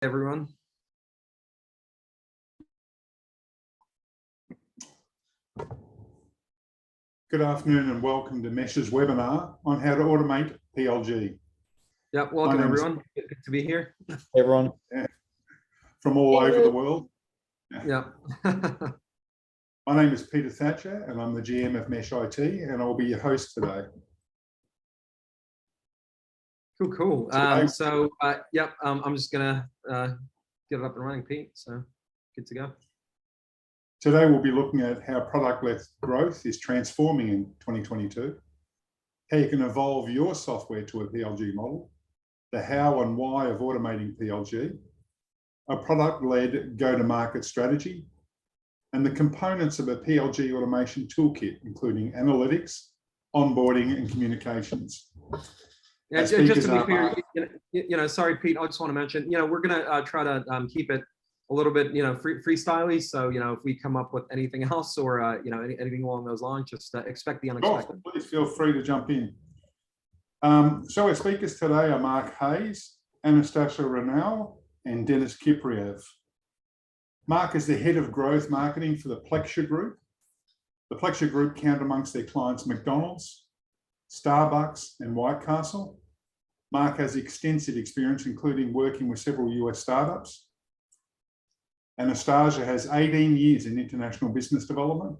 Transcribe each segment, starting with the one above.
everyone. Good afternoon and welcome to Mesh's webinar on how to automate PLG. Yep, welcome everyone. Good to be here. Hey, everyone. Yeah. From all over the world. Yeah. My name is Peter Thatcher and I'm the GM of Mesh IT and I'll be your host today. Cool. Yep, I'm just gonna get it up and running, Pete. So good to go. Today we'll be looking at how product-led growth is transforming in 2022, how you can evolve your software to a PLG model, the how and why of automating PLG, a product-led go-to-market strategy, and the components of a PLG automation toolkit, including analytics, onboarding, and communications. Yeah, just to be clear, sorry, Pete, I just want to mention, we're gonna try to keep it a little bit, freestyly. So, if we come up with anything else or, anything along those lines, just expect the unexpected. Oh, please feel free to jump in. So our speakers today are Mark Hayes, Anastasha Renaud, and Dennis Kibirev. Mark is the head of growth marketing for the Plexure group. The Plexure group count amongst their clients McDonald's, Starbucks, and White Castle. Mark has extensive experience, including working with several US startups. Anastasha has 18 years in international business development.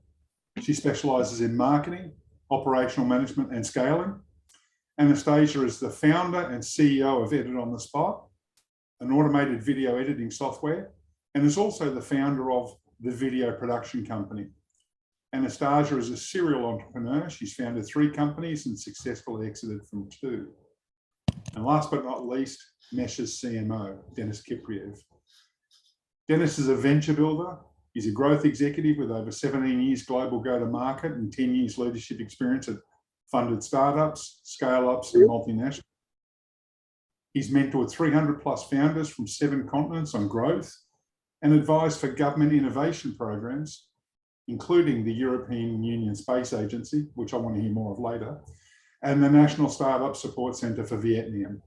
She specializes in marketing, operational management, and scaling. Anastasha is the founder and CEO of Edit on the Spot, an automated video editing software, and is also the founder of the video production company. Anastasha is a serial entrepreneur. She's founded 3 companies and successfully exited from 2. And last but not least, Mesh's CMO, Dennis Kibirev. Dennis is a venture builder. He's a growth executive with over 17 years global go-to-market and 10 years leadership experience at funded startups, scale-ups, and multinationals. He's mentored 300 plus founders from 7 continents on growth and advised for government innovation programs, including the European Union Space Agency, which I want to hear more of later, and the National Startup Support Centre for Vietnam.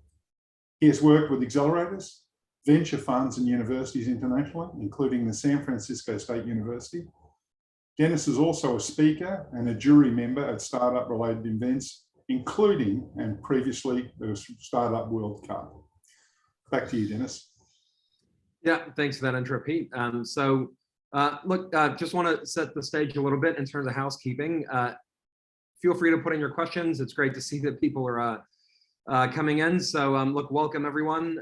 He has worked with accelerators, venture funds and universities internationally, including the San Francisco State University. Dennis is also a speaker and a jury member at startup-related events, including and previously the Startup World Cup. Back to you, Dennis. Yeah, thanks for that intro, Pete. Look, just want to set the stage a little bit in terms of housekeeping. Feel free to put in your questions. It's great to see that people are coming in. So look, welcome everyone.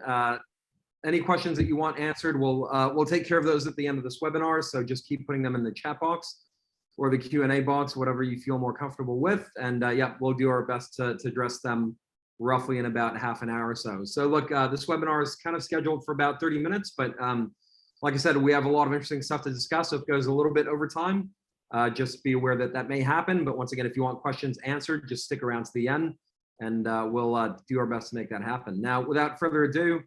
Any questions that you want answered, we'll take care of those at the end of this webinar. So just keep putting them in the chat box or the Q&A box, whatever you feel more comfortable with. And yeah, we'll do our best to address them roughly in about half an hour or so. So look, this webinar is kind of scheduled for about 30 minutes, but like I said, we have a lot of interesting stuff to discuss. So if it goes a little bit over time, just be aware that that may happen. But once again, if you want questions answered, just stick around to the end and we'll do our best to make that happen. Now, without further ado,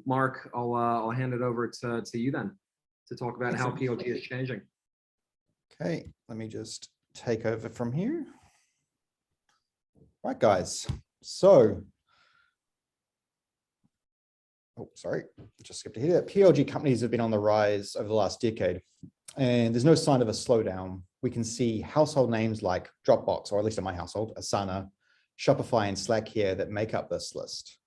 Mark, I'll hand it over to you then to talk about how PLG is changing. Okay, let me just take over from here. Right, guys. So, sorry, just skipped ahead. PLG companies have been on the rise over the last decade, and there's no sign of a slowdown. We can see household names like Dropbox, or at least in my household, Asana, Shopify, and Slack here that make up this list.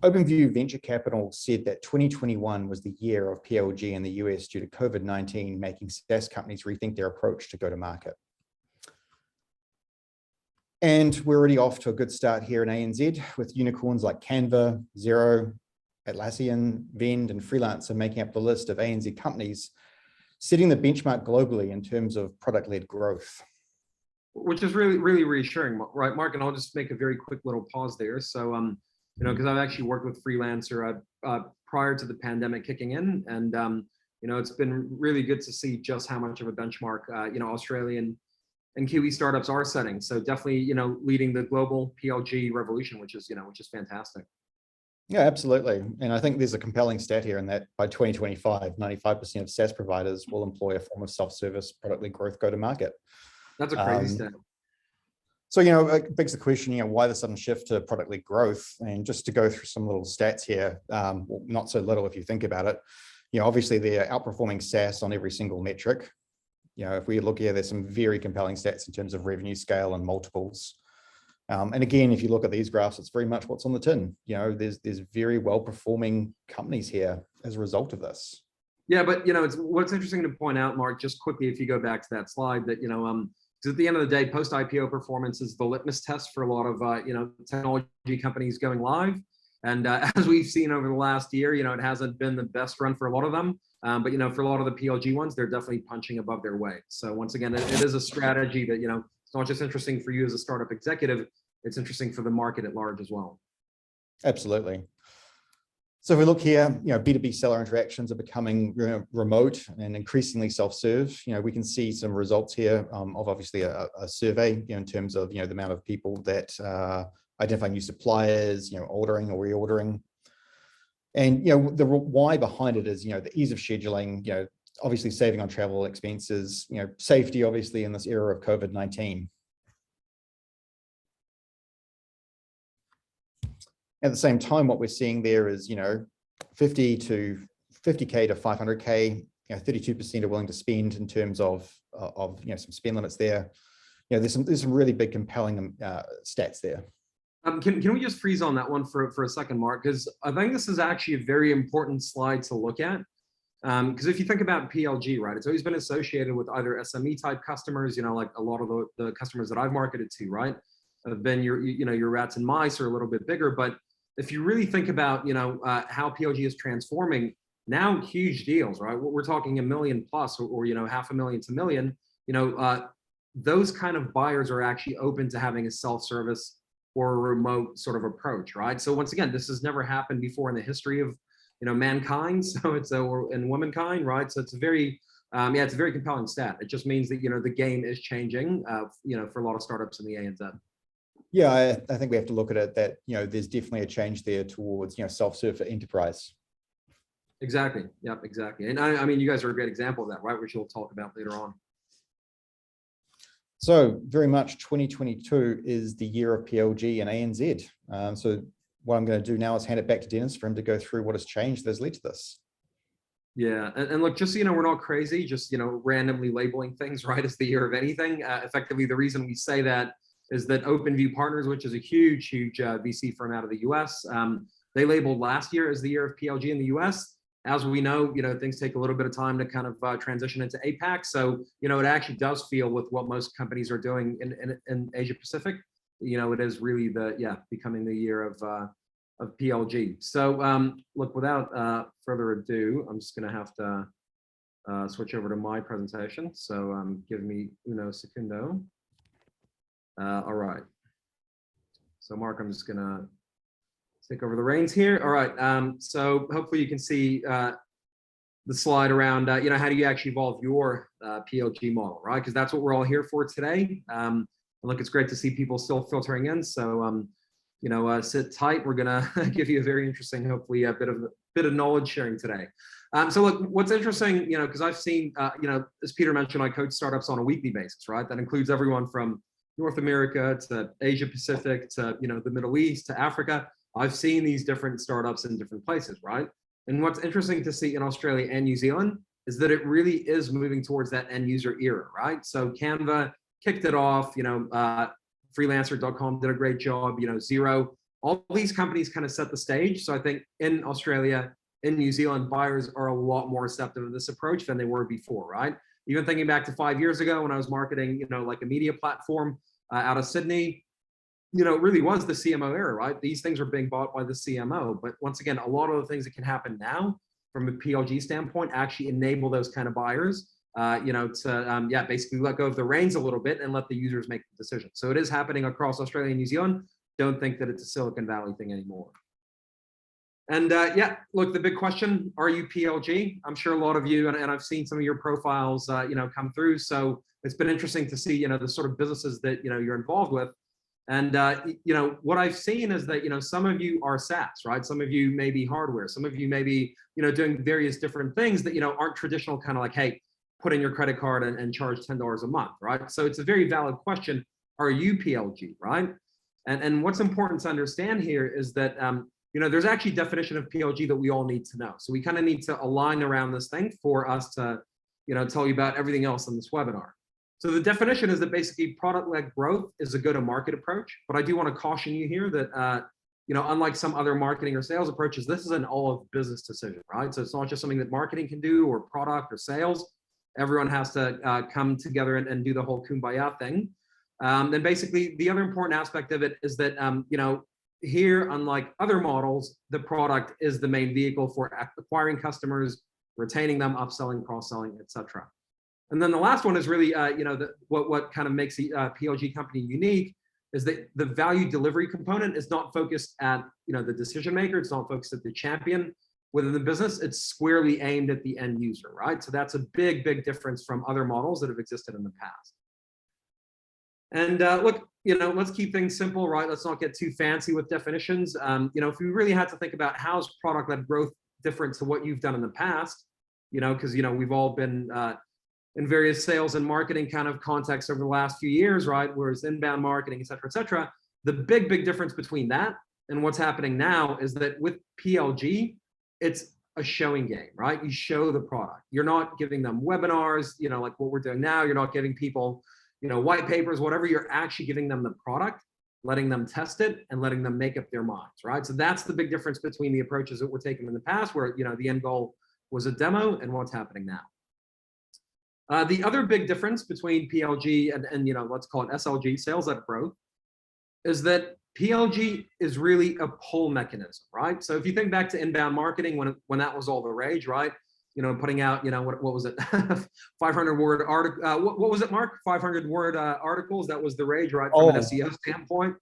OpenView Venture Capital said that 2021 was the year of PLG in the US due to COVID-19, making SaaS companies rethink their approach to go to market. And we're already off to a good start here in ANZ with unicorns like Canva, Xero, Atlassian, Vend, and Freelancer making up the list of ANZ companies, setting the benchmark globally in terms of product-led growth. Which is really, really reassuring, right, Mark? And I'll just make a very quick little pause there. So, because I've actually worked with Freelancer prior to the pandemic kicking in, and it's been really good to see just how much of a benchmark Australian and Kiwi startups are setting. So definitely, leading the global PLG revolution, which is fantastic. Yeah, absolutely. And I think there's a compelling stat here in that by 2025, 95% of SaaS providers will employ a form of self-service product-led growth go-to-market. That's a crazy stat. So, it begs the question, why the sudden shift to product-led growth? And just to go through some little stats here, well, not so little if you think about it, obviously they're outperforming SaaS on every single metric. If we look here, there's some very compelling stats in terms of revenue scale and multiples. And again, if you look at these graphs, it's very much what's on the tin. There's very well-performing companies here as a result of this. Yeah, but what's interesting to point out, Mark, just quickly, if you go back to that slide, that because at the end of the day, post-IPO performance is the litmus test for a lot of technology companies going live. And as we've seen over the last year, it hasn't been the best run for a lot of them. But for a lot of the PLG ones, they're definitely punching above their weight. So once again, it is a strategy that it's not just interesting for you as a startup executive, it's interesting for the market at large as well. Absolutely. So if we look here, B2B seller interactions are becoming remote and increasingly self-serve. We can see some results here of obviously a survey, in terms of, the amount of people that identify new suppliers, ordering or reordering. And, the why behind it is, the ease of scheduling, obviously saving on travel expenses, safety, obviously, in this era of COVID-19. At the same time, what we're seeing there is, 50K to 500K, 32% are willing to spend in terms of some spend limits there. There's some really big compelling stats there. Can we just freeze on that one for a second, Mark? Because I think this is actually a very important slide to look at. Because if you think about PLG, right, it's always been associated with either SME type customers, like a lot of the customers that I've marketed to, right, have been your rats and mice are a little bit bigger. But if you really think about, how PLG is transforming now, huge deals, right? We're talking $1 million plus, or $500,000 to $1 million. Those kind of buyers are actually open to having a self-service or a remote sort of approach, right? So once again, this has never happened before in the history of mankind. So it's and womankind, right? So it's a very it's a very compelling stat. It just means that the game is changing, for a lot of startups in the ANZ. Yeah, I think we have to look at it that, there's definitely a change there towards, self-serve for enterprise. Exactly. Yep, exactly. And I mean, you guys are a great example of that, right? Which we'll talk about later on. So very much 2022 is the year of PLG and ANZ. So what I'm going to do now is hand it back to Dennis for him to go through what has changed that's led to this. Yeah, and look, just so we're not crazy, just randomly labeling things, right, as the year of anything. Effectively, the reason we say that is that OpenView Partners, which is a huge VC firm out of the US, they labeled last year as the year of PLG in the US. As we know, things take a little bit of time to kind of transition into APAC. So, it actually does feel with what most companies are doing in Asia Pacific, it is really becoming the year of PLG. So, look, without further ado, I'm just going to have to switch over to my presentation. So, give me uno secundo. All right. So Mark, I'm just gonna take over the reins here. All right. So hopefully you can see the slide around, how do you actually evolve your PLG model, right? Because that's what we're all here for today. And look, it's great to see people still filtering in. So, sit tight. We're gonna give you a very interesting, hopefully a bit of knowledge sharing today. So look, what's interesting, because I've seen, as Peter mentioned, I coach startups on a weekly basis, right? That includes everyone from North America to Asia Pacific to the Middle East to Africa. I've seen these different startups in different places, right? And what's interesting to see in Australia and New Zealand is that it really is moving towards that end user era, right? So Canva kicked it off, freelancer.com did a great job, Xero, all these companies kind of set the stage. So I think in Australia, in New Zealand, buyers are a lot more receptive to this approach than they were before, right? Even thinking back to 5 years ago when I was marketing, like a media platform out of Sydney, it really was the CMO era, right? These things are being bought by the CMO. But once again, a lot of the things that can happen now from a PLG standpoint actually enable those kind of buyers, to basically let go of the reins a little bit and let the users make the decision. So it is happening across Australia and New Zealand. Don't think that it's a Silicon Valley thing anymore. And look, the big question, are you PLG? I'm sure a lot of you, and I've seen some of your profiles, come through. So it's been interesting to see, the sort of businesses that, you're involved with. And, what I've seen is that, some of you are SaaS, right? Some of you may be hardware. Some of you may be, doing various different things that, aren't traditional, kind of like, hey, put in your credit card and charge $10 a month, right? So it's a very valid question. are you PLG, right? And what's important to understand here is that, there's actually definition of PLG that we all need to know. So we kind of need to align around this thing for us to, tell you about everything else in this webinar. So the definition is that basically product-led growth is a go-to-market approach, but I do want to caution you here that, unlike some other marketing or sales approaches, this is an all-of-business decision, right? So it's not just something that marketing can do or product or sales. Everyone has to come together and do the whole kumbaya thing. And basically, the other important aspect of it is that, here, unlike other models, the product is the main vehicle for acquiring customers, retaining them, upselling, cross-selling, etc. And then the last one is really, what kind of makes a PLG company unique is that the value delivery component is not focused at, the decision maker. It's not focused at the champion within the business. It's squarely aimed at the end user, right? So that's a big, big difference from other models that have existed in the past. And look, let's keep things simple, right? Let's not get too fancy with definitions. If we really had to think about how's product-led growth different to what you've done in the past, because, we've all been in various sales and marketing kind of contexts over the last few years, right? Whereas inbound marketing, et cetera, the big, big difference between that and what's happening now is that with PLG, it's a showing game, right? You show the product. You're not giving them webinars, like what we're doing now. You're not giving people, white papers, whatever. You're actually giving them the product, letting them test it, and letting them make up their minds, right? So that's the big difference between the approaches that were taken in the past, where, the end goal was a demo, and what's happening now. The other big difference between PLG and let's call it SLG, sales-led growth, is that PLG is really a pull mechanism, right? So if you think back to inbound marketing when that was all the rage, right? Putting out, what was it, 500-word article? What was it, Mark? 500-word articles. That was the rage, right? From an SEO standpoint.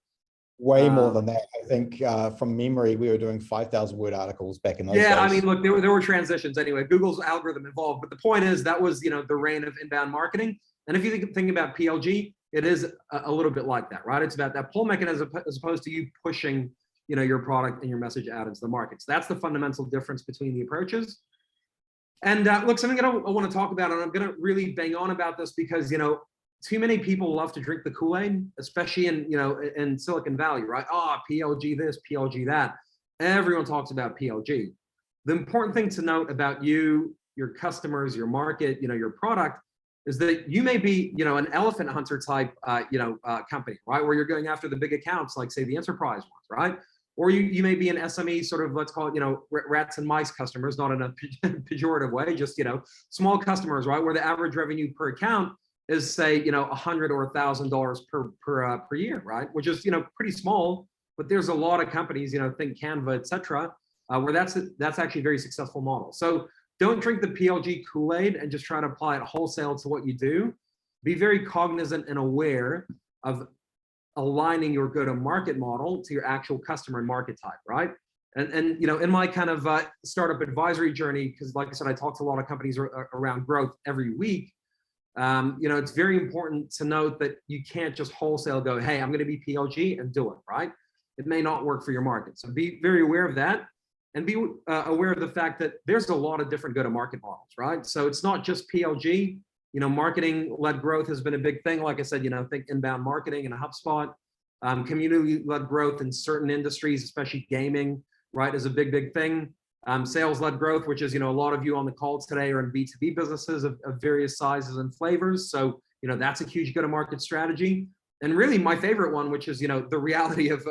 Way more than that. I think from memory, we were doing 5,000-word articles back in those days. Yeah, I mean, look, there were transitions anyway. Google's algorithm evolved, but the point is that was, the reign of inbound marketing. And if you think about PLG, it is a little bit like that, right? It's about that pull mechanism as opposed to you pushing, your product and your message out into the market. So that's the fundamental difference between the approaches. And look, something that I want to talk about, and I'm going to really bang on about this because, too many people love to drink the Kool-Aid, especially in Silicon Valley, right? PLG this, PLG that. Everyone talks about PLG. The important thing to note about you, your customers, your market, your product, is that you may be, an elephant hunter type, company, right? Where you're going after the big accounts, like say the enterprise ones, right? Or you may be an SME, sort of, let's call it, rats and mice customers, not in a pejorative way, just, small customers, right? Where the average revenue per account is, say, $100 or $1,000 per year, right? Which is, pretty small, but there's a lot of companies, think Canva, et cetera, where that's actually a very successful model. So don't drink the PLG Kool-Aid and just try to apply it wholesale to what you do. Be very cognizant and aware of aligning your go-to-market model to your actual customer and market type, right? And in my kind of startup advisory journey, because like I said, I talk to a lot of companies around growth every week. It's very important to note that you can't just wholesale go, hey, I'm going to be PLG and do it, right? It may not work for your market. So be very aware of that, and be aware of the fact that there's a lot of different go-to-market models, right? So it's not just PLG. Marketing-led growth has been a big thing. Like I said, think inbound marketing and HubSpot. Community-led growth in certain industries, especially gaming, right, is a big, big thing. Sales-led growth, which is, a lot of you on the call today are in B2B businesses of various sizes and flavors. So, that's a huge go-to-market strategy. And really my favorite one, which is, the reality of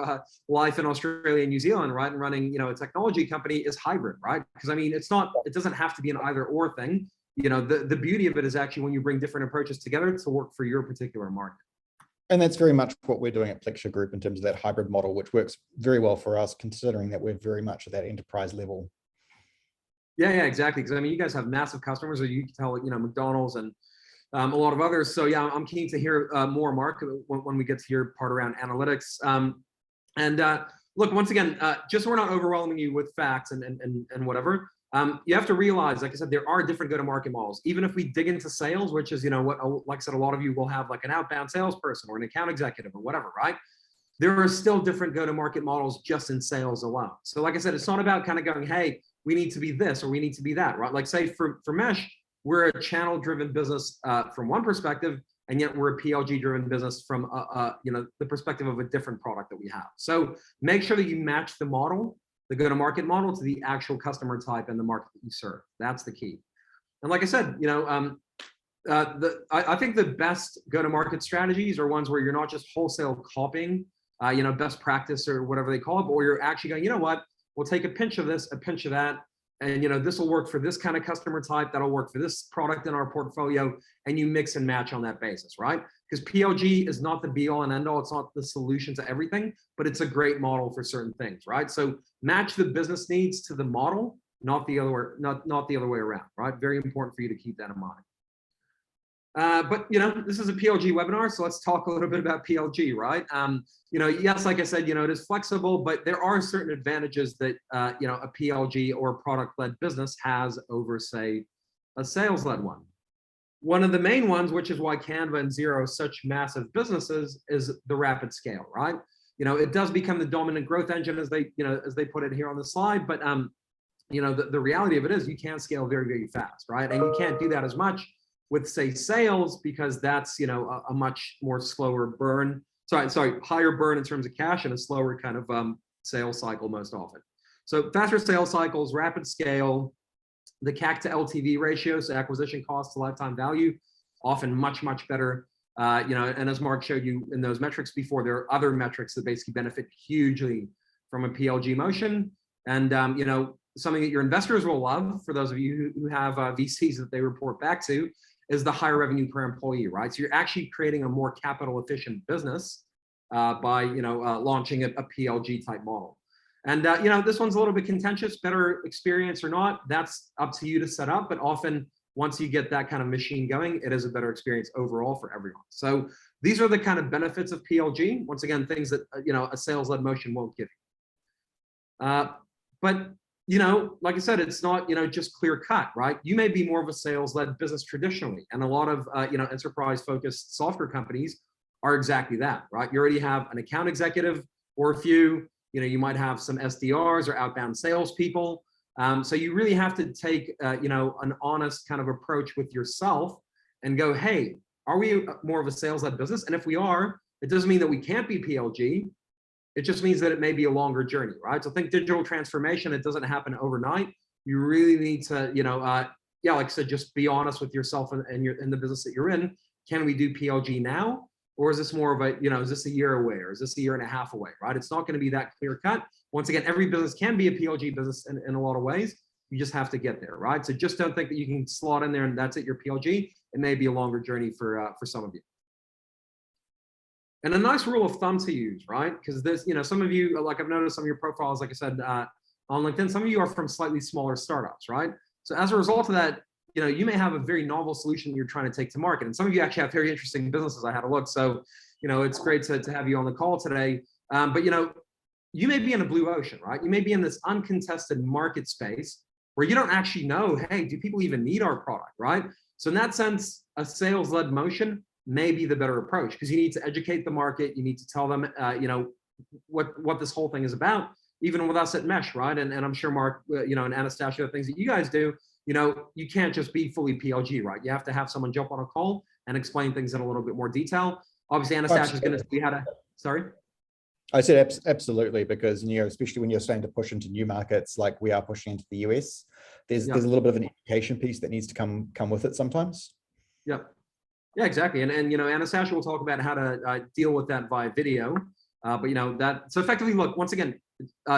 life in Australia and New Zealand, right? And running, a technology company is hybrid, right? Because I mean, it doesn't have to be an either or thing. The beauty of it is actually when you bring different approaches together to work for your particular market. And that's very much what we're doing at Plexure Group in terms of that hybrid model, which works very well for us, considering that we're very much at that enterprise level. Yeah, exactly. Because I mean, you guys have massive customers, or you can tell, McDonald's and a lot of others. So yeah, I'm keen to hear more, Mark, when we get to your part around analytics. Look, once again, just so we're not overwhelming you with facts and whatever, you have to realize, like I said, there are different go-to-market models. Even if we dig into sales, which is, what, like I said, a lot of you will have like an outbound salesperson or an account executive or whatever, right? There are still different go-to-market models just in sales alone. So like I said, it's not about kind of going, hey, we need to be this or we need to be that, right? Like say for Mesh, we're a channel-driven business from one perspective, and yet we're a PLG driven business from the perspective of a different product that we have. So make sure that you match the model, the go-to-market model, to the actual customer type and the market that you serve. That's the key. And like I said, I think the best go-to-market strategies are ones where you're not just wholesale copying, best practice or whatever they call it, but where you're actually going, you know what, we'll take a pinch of this, a pinch of that, and this will work for this kind of customer type, that'll work for this product in our portfolio, and you mix and match on that basis, right? Because PLG is not the be all and end all, it's not the solution to everything, but it's a great model for certain things, right? So match the business needs to the model, not the other way, not the other way around, right? Very important for you to keep that in mind. But this is a PLG webinar, so let's talk a little bit about PLG, right? Yes, like I said, it is flexible, but there are certain advantages that a PLG or product-led business has over, say, a sales-led one. One of the main ones, which is why Canva and Xero are such massive businesses, is the rapid scale, right? It does become the dominant growth engine as they put it here on the slide, but the reality of it is you can scale very, very fast, right? And you can't do that as much with, say, sales, because that's a much more slower burn. Higher burn in terms of cash and a slower kind of sales cycle most often. So faster sales cycles, rapid scale, the CAC to LTV ratio, so acquisition cost to lifetime value, often much, much better. And as Mark showed you in those metrics before, there are other metrics that basically benefit hugely from a PLG motion. And something that your investors will love, for those of you who have VCs that they report back to, is the higher revenue per employee, right? So you're actually creating a more capital efficient business by launching a PLG type model. And this one's a little bit contentious, better experience or not, that's up to you to set up, but often once you get that kind of machine going, it is a better experience overall for everyone. So these are the kind of benefits of PLG. Once again, things that a sales-led motion won't give you. But like I said, it's not, just clear cut, right? You may be more of a sales-led business traditionally, and a lot of, enterprise-focused software companies are exactly that, right? You already have an account executive or a few, you might have some SDRs or outbound salespeople. So you really have to take, an honest kind of approach with yourself and go, hey, are we more of a sales-led business? And if we are, it doesn't mean that we can't be PLG. It just means that it may be a longer journey, right? So think digital transformation, it doesn't happen overnight. You really need to, like I said, just be honest with yourself and in the business that you're in. Can we do PLG now? Or is this more of a, is this a year away, or is this a year and a half away, right? It's not going to be that clear cut. Once again, every business can be a PLG business in a lot of ways. You just have to get there, right? So just don't think that you can slot in there and that's it, your PLG. It may be a longer journey for some of you. And a nice rule of thumb to use, right? Because there's, some of you, like I've noticed some of your profiles, like I said, on LinkedIn, some of you are from slightly smaller startups, right? So as a result of that, you may have a very novel solution you're trying to take to market. And some of you actually have very interesting businesses. I had a look. So, it's great to have you on the call today. But, you may be in a blue ocean, right? You may be in this uncontested market space where you don't actually know, hey, do people even need our product, right? So in that sense, a sales-led motion may be the better approach, because you need to educate the market. You need to tell them, what this whole thing is about, even with us at Mesh, right? And I'm sure Mark, and Anastasha, the things that you guys do, you can't just be fully PLG, right? You have to have someone jump on a call and explain things in a little bit more detail. Obviously, Anastasha is going to see how to, sorry? I said absolutely, because, especially when you're starting to push into new markets, like we are pushing into the US, there's a little bit of an education piece that needs to come with it sometimes. Yep. Yeah, exactly. And Anastasha will talk about how to deal with that via video. But so effectively, look, once again,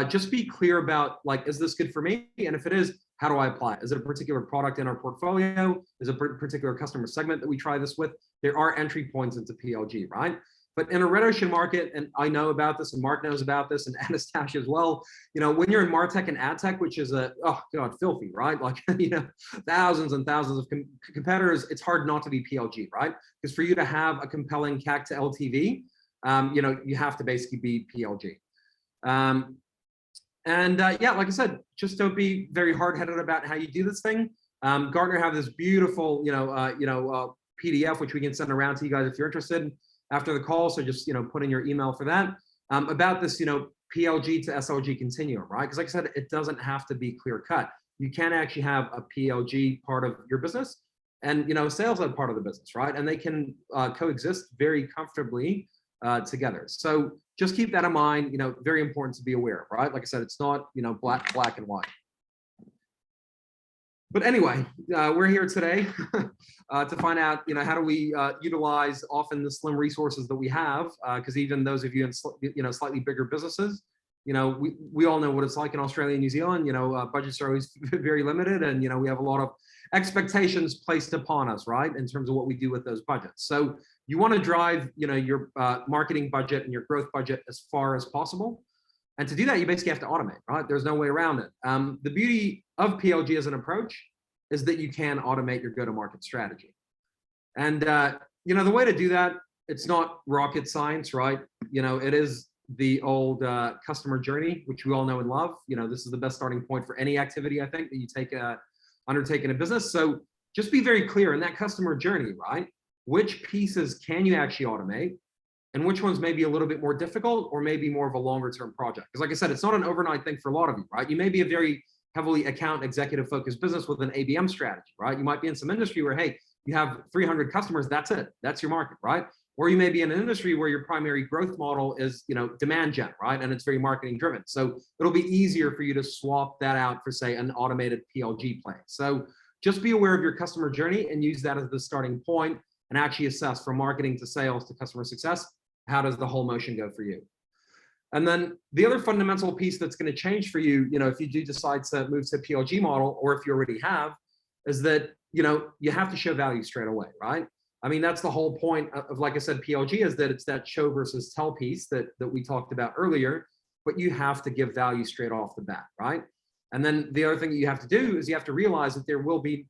just be clear about, like, is this good for me? And if it is, how do I apply it? Is it a particular product in our portfolio? Is it a particular customer segment that we try this with? There are entry points into PLG, right? But in a red ocean market, and I know about this, and Mark knows about this, and Anastasha as well, when you're in MarTech and AdTech, which is filthy, right? Like, thousands and thousands of competitors, it's hard not to be PLG, right? Because for you to have a compelling CAC to LTV, you have to basically be PLG. Like I said, just don't be very hard-headed about how you do this thing. Gartner have this beautiful, PDF, which we can send around to you guys if you're interested after the call. So just, put in your email for that, about this, PLG to SLG continuum, right? Because like I said, it doesn't have to be clear cut. You can actually have a PLG part of your business and sales are part of the business, right? And they can coexist very comfortably together. So just keep that in mind. Very important to be aware of, right? Like I said, it's not black and white. But anyway, we're here today to find out, how do we utilize often the slim resources that we have, because even those of you in slightly bigger businesses, we all know what it's like in Australia and New Zealand. Budgets are always very limited, and we have a lot of expectations placed upon us, right, in terms of what we do with those budgets. So you want to drive, your marketing budget and your growth budget as far as possible. And to do that, you basically have to automate, right? There's no way around it. The beauty of PLG as an approach is that you can automate your go-to-market strategy. And, the way to do that, it's not rocket science, right? It is the old customer journey, which we all know and love. This is the best starting point for any activity, I think, that you undertake in a business. So just be very clear in that customer journey, right? Which pieces can you actually automate? And which ones may be a little bit more difficult or maybe more of a longer term project. Because like I said, it's not an overnight thing for a lot of you, right? You may be a very heavily account executive focused business with an ABM strategy, right? You might be in some industry where, hey, you have 300 customers, that's it, that's your market, right? Or you may be in an industry where your primary growth model is, demand gen, right? And it's very marketing driven. So it'll be easier for you to swap that out for, say, an automated PLG plan. So just be aware of your customer journey and use that as the starting point and actually assess from marketing to sales to customer success. How does the whole motion go for you? And then the other fundamental piece that's going to change for you, if you do decide to move to a PLG model, or if you already have, is that, you have to show value straight away, right? I mean, that's the whole point of, like I said, PLG is that it's that show versus tell piece that we talked about earlier, but you have to give value straight off the bat, right? And then the other thing that you have to do is you have to realize that there will be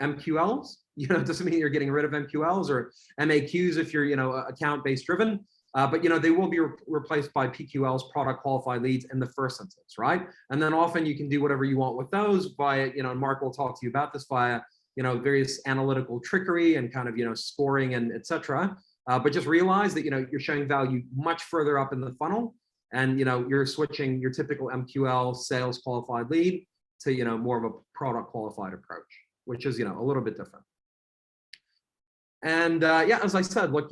MQLs. It doesn't mean you're getting rid of MQLs or MAQs if you're, account-based driven, but they will be replaced by PQLs, product qualified leads, in the first instance, right? And then often you can do whatever you want with those via, and Mark will talk to you about this via, various analytical trickery and kind of, scoring and et cetera. But just realize that, you're showing value much further up in the funnel, and, you're switching your typical MQL sales qualified lead to, more of a product qualified approach, which is, a little bit different. And yeah, as I said, look,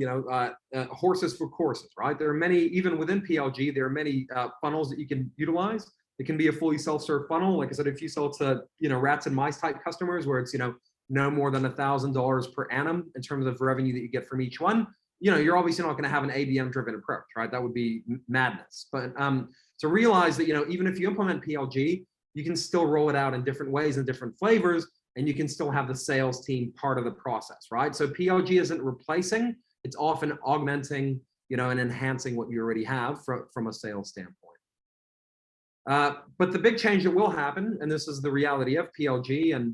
horses for courses, right? There are many, even within PLG, there are many funnels that you can utilize. It can be a fully self-serve funnel. Like I said, if you sell to, rats and mice type customers where it's, no more than $1,000 per annum in terms of revenue that you get from each one, you're obviously not going to have an ABM driven approach, right? That would be madness. But to realize that, even if you implement PLG, you can still roll it out in different ways and different flavors, and you can still have the sales team part of the process, right? So PLG isn't replacing, it's often augmenting, and enhancing what you already have from a sales standpoint. But the big change that will happen, and this is the reality of PLG, and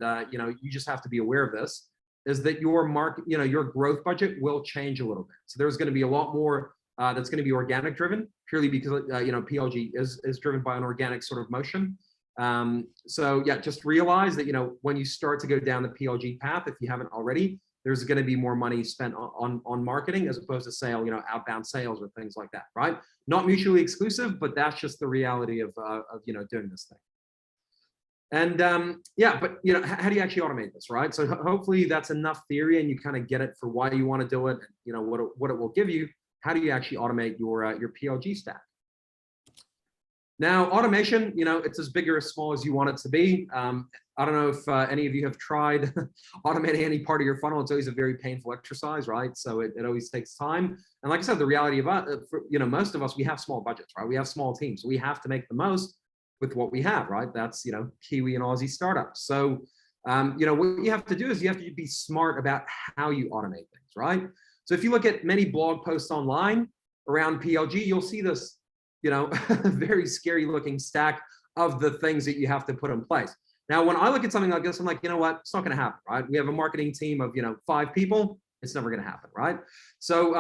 you just have to be aware of this, is that your market, your growth budget will change a little bit. So there's going to be a lot more that's going to be organic driven, purely because PLG is driven by an organic sort of motion. So yeah, just realize that when you start to go down the PLG path, if you haven't already, there's going to be more money spent on marketing as opposed to sale, outbound sales or things like that, right? Not mutually exclusive, but that's just the reality of doing this thing. And yeah, but how do you actually automate this, right? So hopefully that's enough theory and you kind of get it for why you want to do it, what it will give you. How do you actually automate your PLG stack? Now, automation, it's as big or as small as you want it to be. I don't know if any of you have tried automating any part of your funnel. It's always a very painful exercise, right? So it always takes time. And like I said, the reality about most of us, we have small budgets, right? We have small teams. So we have to make the most with what we have, right? That's, Kiwi and Aussie startups. So, what you have to do is you have to be smart about how you automate things, right? So if you look at many blog posts online around PLG, you'll see this, very scary looking stack of the things that you have to put in place. Now, when I look at something like this, I'm like, what? It's not going to happen, right? We have a marketing team of, 5 people. It's never going to happen, right? So,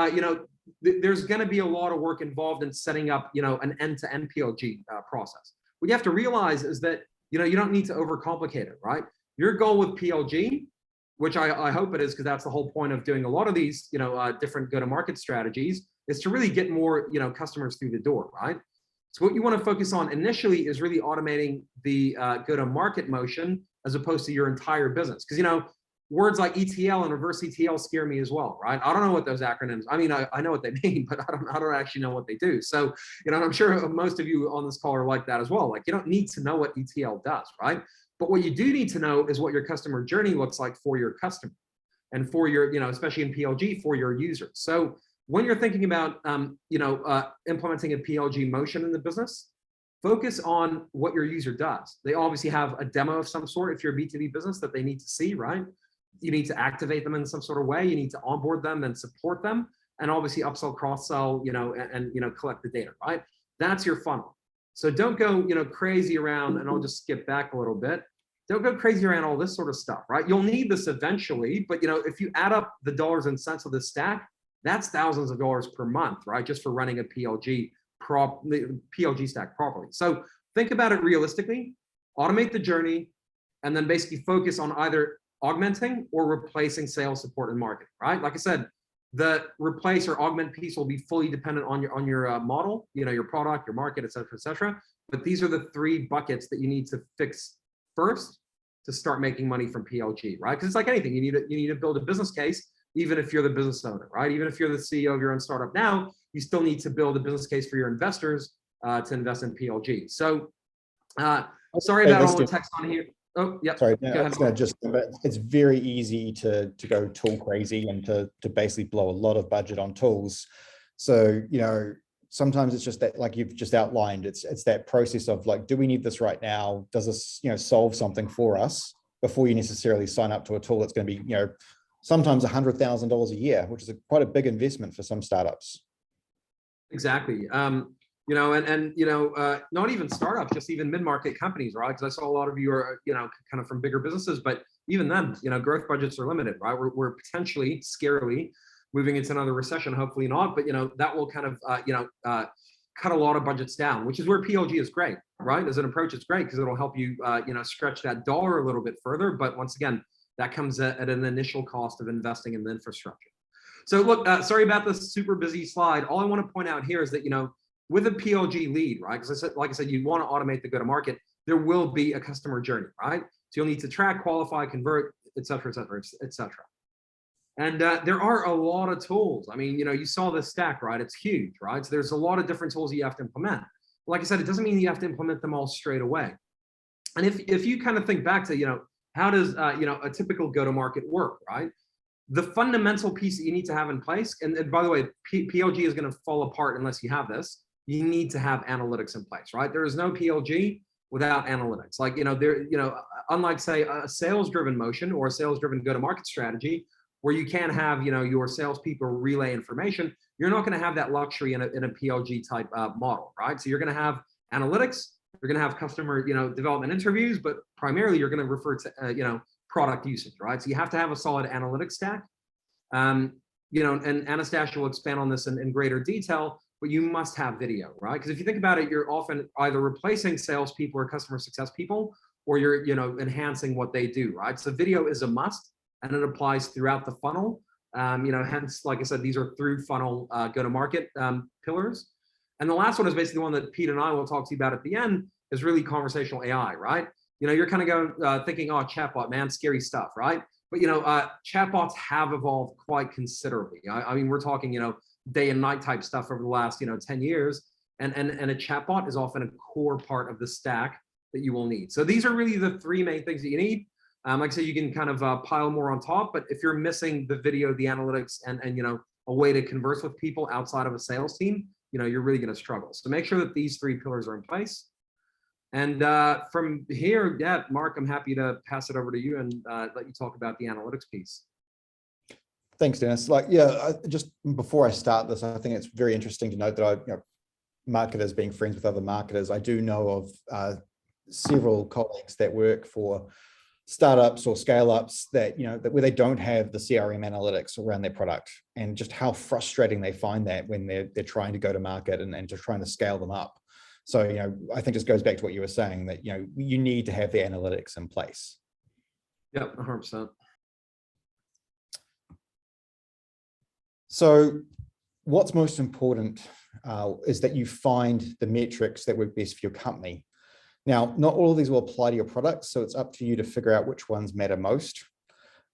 there's going to be a lot of work involved in setting up, an end-to-end PLG process. What you have to realize is that, you don't need to overcomplicate it, right? Your goal with PLG, which I hope it is, because that's the whole point of doing a lot of these, different go-to-market strategies, is to really get more, customers through the door, right? So what you want to focus on initially is really automating the go-to-market motion as opposed to your entire business. Because, words like ETL and reverse ETL scare me as well, right? I don't know what those acronyms, I mean, I know what they mean, but I don't actually know what they do. So, you know, I'm sure most of you on this call are like that as well. Like, you don't need to know what ETL does, right? But what you do need to know is what your customer journey looks like for your customer and for your, you know, especially in PLG, for your users. So when you're thinking about, implementing a PLG motion in the business, focus on what your user does. They obviously have a demo of some sort if you're a B2B business that they need to see, right? You need to activate them in some sort of way. You need to onboard them and support them, and obviously upsell, cross-sell, you know, and you know, collect the data, right? That's your funnel. So don't go, you know, crazy around, and I'll just skip back a little bit. Don't go crazy around all this sort of stuff, right? You'll need this eventually, but you know, if you add up the dollars and cents of the stack, that's thousands of dollars per month, right? Just for running a PLG stack properly. So think about it realistically, automate the journey, and then basically focus on either augmenting or replacing sales, support, and marketing, right? Like I said, the replace or augment piece will be fully dependent on your model, you know, your product, your market, et cetera, et cetera. But these are the three buckets that you need to fix first to start making money from PLG, right? Because it's like anything, you need to build a business case, even if you're the business owner, right? Even if you're the CEO of your own startup now, you still need to build a business case for your investors to invest in PLG. So sorry about all the text on here. Oh, yeah. Sorry, no, I was going to just, it's very easy to go tool crazy and to basically blow a lot of budget on tools. So, you know, sometimes it's just that, like you've just outlined, it's that process of like, do we need this right now? Does this, you know, solve something for us before you necessarily sign up to a tool that's going to be, you know, sometimes $100,000 a year, which is quite a big investment for some startups. Exactly. You know, and you know, not even startups, just even mid-market companies, right? Because I saw a lot of you are, you know, kind of from bigger businesses, but even then, you know, growth budgets are limited, right? We're potentially, scarily, moving into another recession, hopefully not, but you know, that will kind of, cut a lot of budgets down, which is where PLG is great, right? As an approach, it's great because it'll help you, you know, stretch that dollar a little bit further. But once again, that comes at an initial cost of investing in the infrastructure. So look, sorry about this super busy slide. All I want to point out here is that, you know, with a PLG lead, right? Because like I said, you want to automate the go-to-market, there will be a customer journey, right? So you'll need to track, qualify, convert, et cetera, et cetera, et cetera. And there are a lot of tools. I mean, you know, you saw this stack, right? It's huge, right? So there's a lot of different tools you have to implement. Like I said, it doesn't mean you have to implement them all straight away. And if you kind of think back to, you know, how does, you know, a typical go-to-market work, right? The fundamental piece that you need to have in place, and by the way, PLG is going to fall apart unless you have this. You need to have analytics in place, right? There is no PLG without analytics. Like, you know, unlike say a sales-driven motion or a sales-driven go-to-market strategy, where you can have, you know, your salespeople relay information, you're not going to have that luxury in a PLG type model, right? So you're going to have analytics, you're going to have customer, you know, development interviews, but primarily you're going to refer to, you know, product usage, right? So you have to have a solid analytics stack. You know, and Anastasha will expand on this in greater detail, but you must have video, right? Because if you think about it, you're often either replacing salespeople or customer success people, or you're, you know, enhancing what they do, right? So video is a must, and it applies throughout the funnel. You know, hence, like I said, these are through funnel go-to-market pillars. And the last one is basically the one that Pete and I will talk to you about at the end, is really conversational AI, right? You know, you're kind of going thinking, oh, chatbot, man, scary stuff, right? But, you know, chatbots have evolved quite considerably. I mean, we're talking, you know, day and night type stuff over the last, you know, 10 years. And a chatbot is often a core part of the stack that you will need. So these are really the three main things that you need. Like I said, you can kind of pile more on top, but if you're missing the video, the analytics, and you know, a way to converse with people outside of a sales team, you know, you're really going to struggle. So make sure that these three pillars are in place. And from here, yeah, Mark, I'm happy to pass it over to you and let you talk about the analytics piece. Thanks, Dennis. Like, yeah, just before I start this, I think it's very interesting to note that you know, marketers being friends with other marketers, I do know of several colleagues that work for startups or scale-ups that, you know, that where they don't have the CRM analytics around their product, and just how frustrating they find that when they're trying to go to market and just trying to scale them up. So, you know, I think this goes back to what you were saying, that, you know, you need to have the analytics in place. Yep, 100%. So what's most important is that you find the metrics that work best for your company. Now, not all of these will apply to your products, so it's up to you to figure out which ones matter most.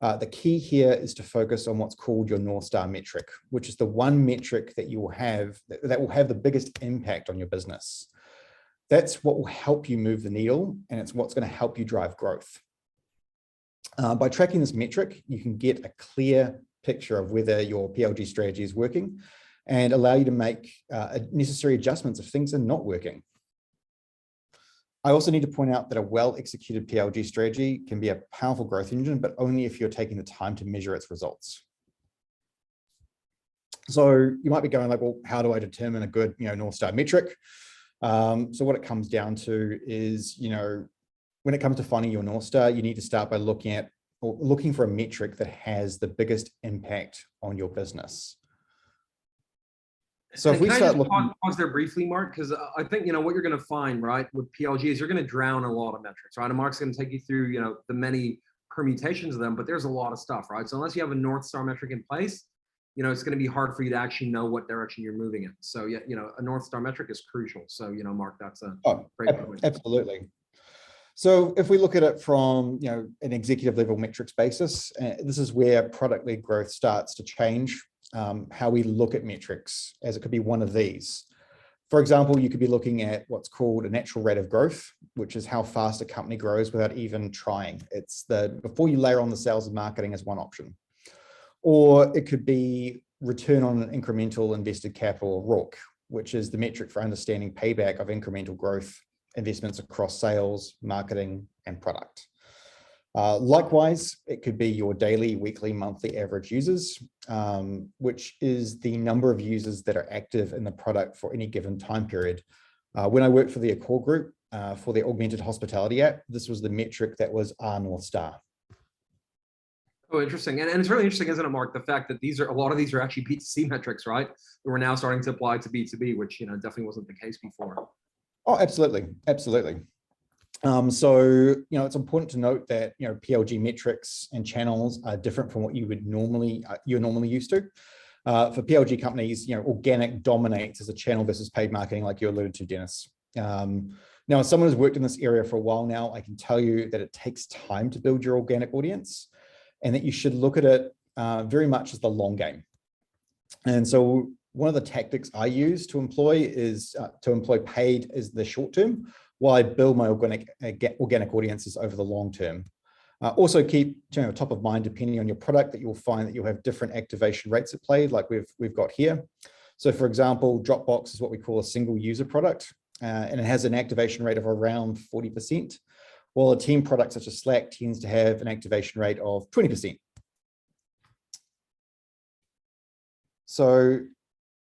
The key here is to focus on what's called your North Star metric, which is the one metric that you will have that will have the biggest impact on your business. That's what will help you move the needle, and it's what's going to help you drive growth. By tracking this metric, you can get a clear picture of whether your PLG strategy is working and allow you to make necessary adjustments if things are not working. I also need to point out that a well-executed PLG strategy can be a powerful growth engine, but only if you're taking the time to measure its results. So you might be going like, well, how do I determine a good, North Star metric? So what it comes down to is, when it comes to finding your North Star, you need to start by looking for a metric that has the biggest impact on your business. So if we start looking, pause there briefly, Mark, because I think, what you're going to find, right, with PLG is you're going to drown a lot of metrics, right? And Mark's going to take you through, the many permutations of them, but there's a lot of stuff, right? So unless you have a North Star metric in place, it's going to be hard for you to actually know what direction you're moving in. So, yeah, a North Star metric is crucial. So, Mark, that's a great point. Absolutely. So if we look at it from, an executive level metrics basis, this is where product-led growth starts to change how we look at metrics, as it could be one of these. For example, you could be looking at what's called a natural rate of growth, which is how fast a company grows without even trying. It's before you layer on the sales and marketing as one option. Or it could be return on an incremental invested capital, ROIC, which is the metric for understanding payback of incremental growth investments across sales, marketing, and product. Likewise, it could be your daily, weekly, monthly average users, which is the number of users that are active in the product for any given time period. When I worked for the Accor Group for the augmented hospitality app, this was the metric that was our North Star. Oh, interesting. And it's really interesting, isn't it, Mark, the fact that a lot of these are actually B2C metrics, right? That we're now starting to apply to B2B, which, definitely wasn't the case before. Oh, absolutely. Absolutely. So, it's important to note that, PLG metrics and channels are different from what you're normally used to. For PLG companies, organic dominates as a channel versus paid marketing, like you alluded to, Dennis. Now, as someone who's worked in this area for a while now, I can tell you that it takes time to build your organic audience, and that you should look at it very much as the long game. And so one of the tactics I use to employ is to employ paid as the short term, while I build my organic audiences over the long term. Also keep top of mind, depending on your product, that you'll find that you'll have different activation rates at play, like we've got here. So for example, Dropbox is what we call a single user product, and it has an activation rate of around 40%, while a team product such as Slack tends to have an activation rate of 20%. So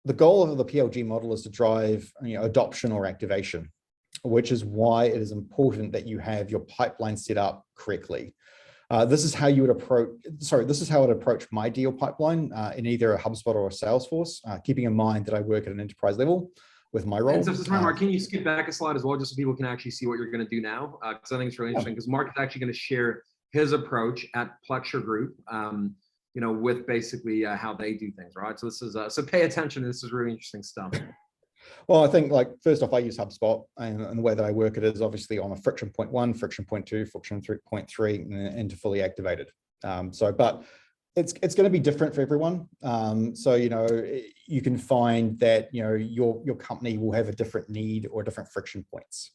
the goal of the PLG model is to drive adoption or activation, which is why it is important that you have your pipeline set up correctly. This is how you would approach, this is how I'd approach my deal pipeline in either a HubSpot or a Salesforce, keeping in mind that I work at an enterprise level with my role. And so, Mark, can you skip back a slide as well, just so people can actually see what you're going to do now? Because I think it's really interesting, because Mark is actually going to share his approach at Plexure Group, with basically how they do things, right? So this is, so pay attention. This is really interesting stuff. Well, I think, first off, I use HubSpot, and the way that I work it is obviously on a friction point 1, friction point 2, friction point 3, and to fully activated. But it's going to be different for everyone. So, you can find that, your company will have a different need or different friction points.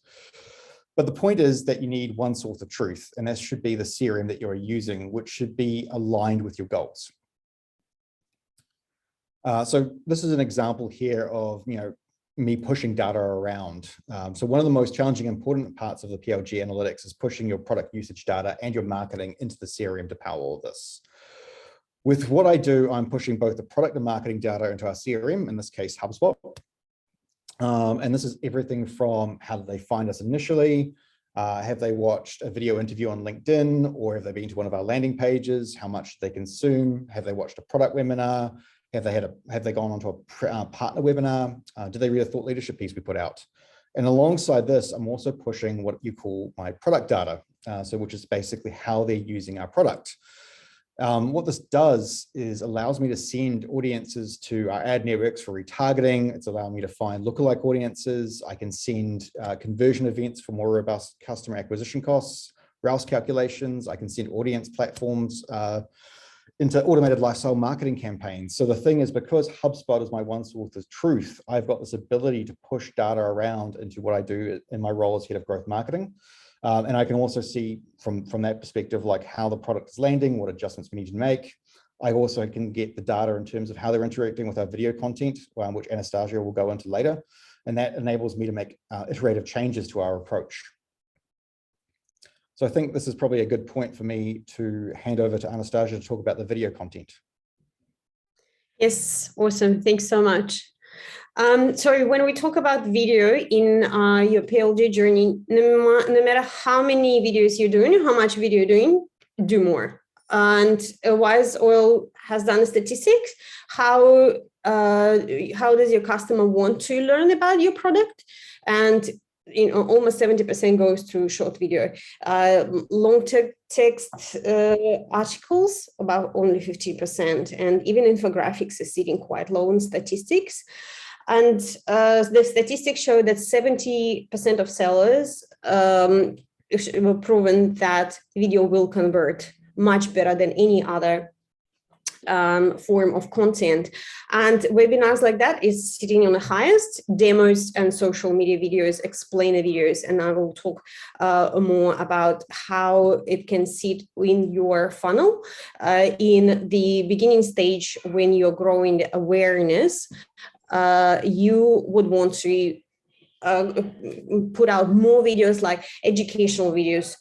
But the point is that you need one source of truth, and that should be the CRM that you're using, which should be aligned with your goals. So this is an example here of, me pushing data around. So one of the most challenging, important parts of the PLG analytics is pushing your product usage data and your marketing into the CRM to power all of this. With what I do, I'm pushing both the product and marketing data into our CRM, in this case, HubSpot. And this is everything from how did they find us initially? Have they watched a video interview on LinkedIn, or have they been to one of our landing pages? How much do they consume? Have they watched a product webinar? Have they gone onto a partner webinar? Did they read a thought leadership piece we put out? And alongside this, I'm also pushing what you call my product data, which is basically how they're using our product. What this does is allows me to send audiences to our ad networks for retargeting. It's allowing me to find lookalike audiences. I can send conversion events for more robust customer acquisition costs, browse calculations. I can send audience platforms into automated lifestyle marketing campaigns. So the thing is, because HubSpot is my one source of truth, I've got this ability to push data around into what I do in my role as head of growth marketing. And I can also see from that perspective, like how the product is landing, what adjustments we need to make. I also can get the data in terms of how they're interacting with our video content, which Anastasha will go into later. And that enables me to make iterative changes to our approach. So I think this is probably a good point for me to hand over to Anastasha to talk about the video content. Yes, awesome. Thanks so much. So when we talk about video in your PLG journey, no matter how many videos you're doing, how much video you're doing, do more. And Wise Oil has done statistics. How does your customer want to learn about your product? And almost 70% goes to short video. Long text articles, about only 50%. And even infographics is sitting quite low in statistics. And the statistics show that 70% of sellers were proven that video will convert much better than any other form of content. And webinars like that is sitting on the highest. Demos and social media videos, explainer videos, and I will talk more about how it can sit in your funnel in the beginning stage when you're growing the awareness. You would want to put out more videos like educational videos.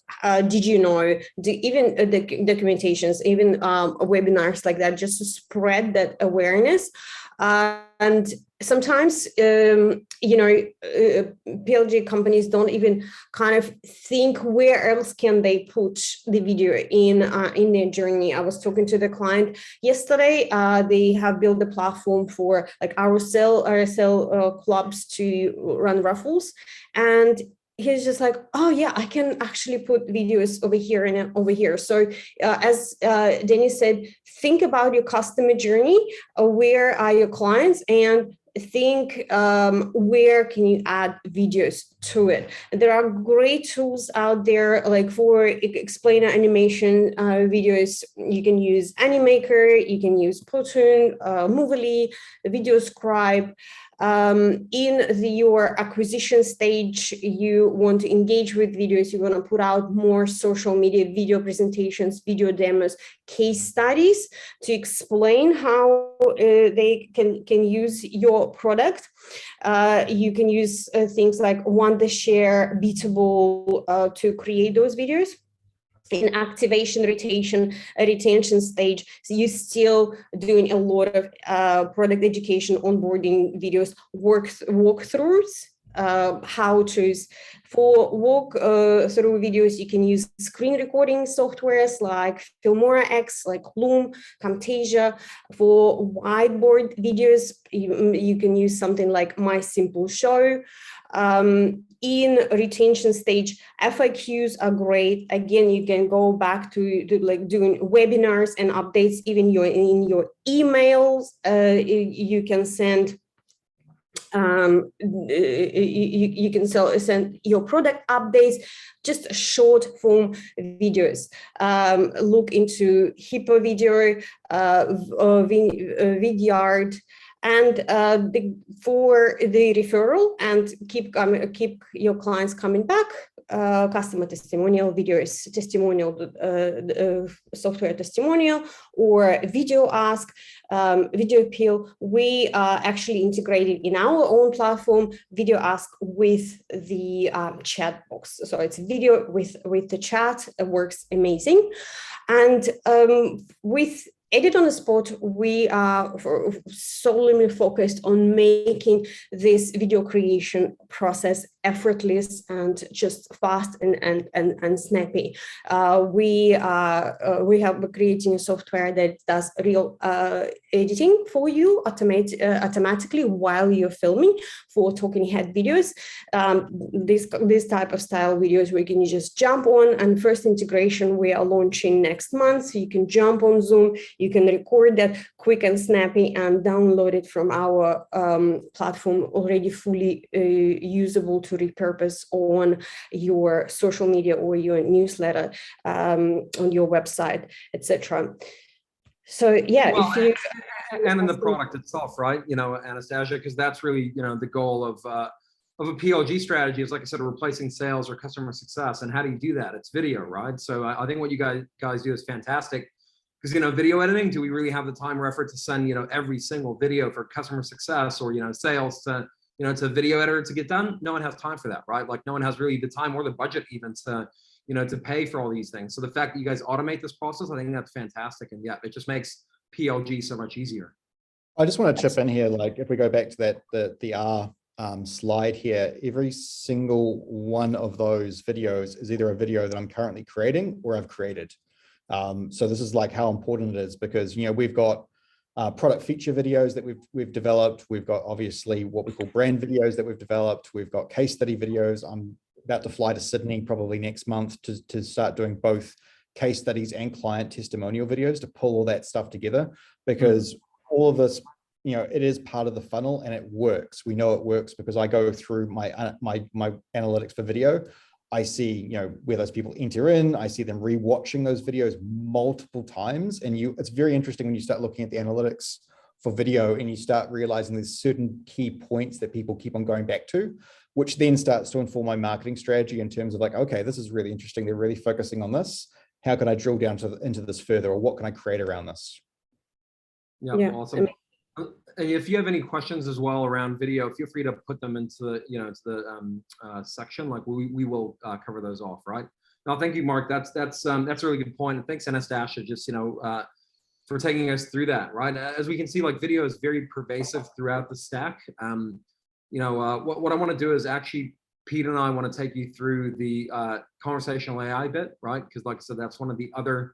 Did you know? Even the documentations, even webinars like that, just to spread that awareness. And sometimes, PLG companies don't even kind of think where else can they put the video in their journey. I was talking to the client yesterday. They have built a platform for like RSL clubs to run raffles, and he's just like, oh yeah, I can actually put videos over here and over here. So as Dennis said, think about your customer journey. Where are your clients? And think where can you add videos to it. There are great tools out there, like for explainer animation videos. You can use Animaker, you can use Platoon, Movely, VideoScribe. In your acquisition stage, you want to engage with videos, you want to put out more social media video presentations, video demos, case studies to explain how they can use your product. You can use things like Wondershare, Beatable to create those videos. In activation, retention stage, so you're still doing a lot of product education, onboarding videos, walkthroughs, how-tos. For walk-through videos, you can use screen recording softwares like Filmora X, like Loom, Camtasia. For whiteboard videos, you can use something like My Simple Show. In retention stage, FAQs are great. Again, you can go back to like doing webinars and updates. Even in your emails, you can send. You can send your product updates, just short form videos. Look into Hippo Video, Vidyard. And for the referral and keep your clients coming back, customer testimonial videos, testimonial, software testimonial, or video ask, video appeal. We are actually integrated in our own platform, video ask with the chat box. So it's video with the chat. It works amazing. And with Edit on the Spot, we are solely focused on making this video creation process effortless and just fast and snappy. We have creating a software that does real editing for you automatically while you're filming for talking head videos. This type of style videos where you can just jump on, and first integration we are launching next month. So you can jump on Zoom, You can record that quick and snappy and download it from our platform, already fully usable to repurpose on your social media or your newsletter, on your website, etc. So yeah, Well, if you and in the product itself, right? You know, Anastasia, because that's really, you know, the goal of a PLG strategy is, like I said, replacing sales or customer success. And how do you do that? It's video, right? So I think what you guys do is fantastic, because, you know, video editing, do we really have the time or effort to send, you know, every single video for customer success or, you know, sales to, you know, to a video editor to get done? No one has time for that, right? Like no one has really the time or the budget even to, you know, to pay for all these things. So the fact that you guys automate this process, I think that's fantastic. And yeah, it just makes PLG so much easier. I just want to chip in here, like if we go back to that, the R slide here, every single one of those videos is either a video that I'm currently creating or I've created. So this is like how important it is, because, you know, we've got product feature videos that we've developed. We've got obviously what we call brand videos that we've developed. We've got case study videos. I'm about to fly to Sydney probably next month to start doing both case studies and client testimonial videos to pull all that stuff together, because all of this, you know, it is part of the funnel and it works. We know it works because I go through my analytics for video. I see, you know, where those people enter in. I see them re-watching those videos multiple times. And it's very interesting when you start looking at the analytics for video and you start realizing there's certain key points that people keep on going back to, which then starts to inform my marketing strategy in terms of like, okay, this is really interesting. They're really focusing on this. How can I drill down into this further, or what can I create around this? Yeah, awesome. And if you have any questions as well around video, feel free to put them into the, you know, into the section. Like we will cover those off, right? No, thank you, Mark. That's a really good point. And thanks, Anastasia, just, you know, for taking us through that, right? As we can see, like video is very pervasive throughout the stack. You know, what I want to do is actually, Pete and I want to take you through the conversational AI bit, right? Because like I said, that's one of the other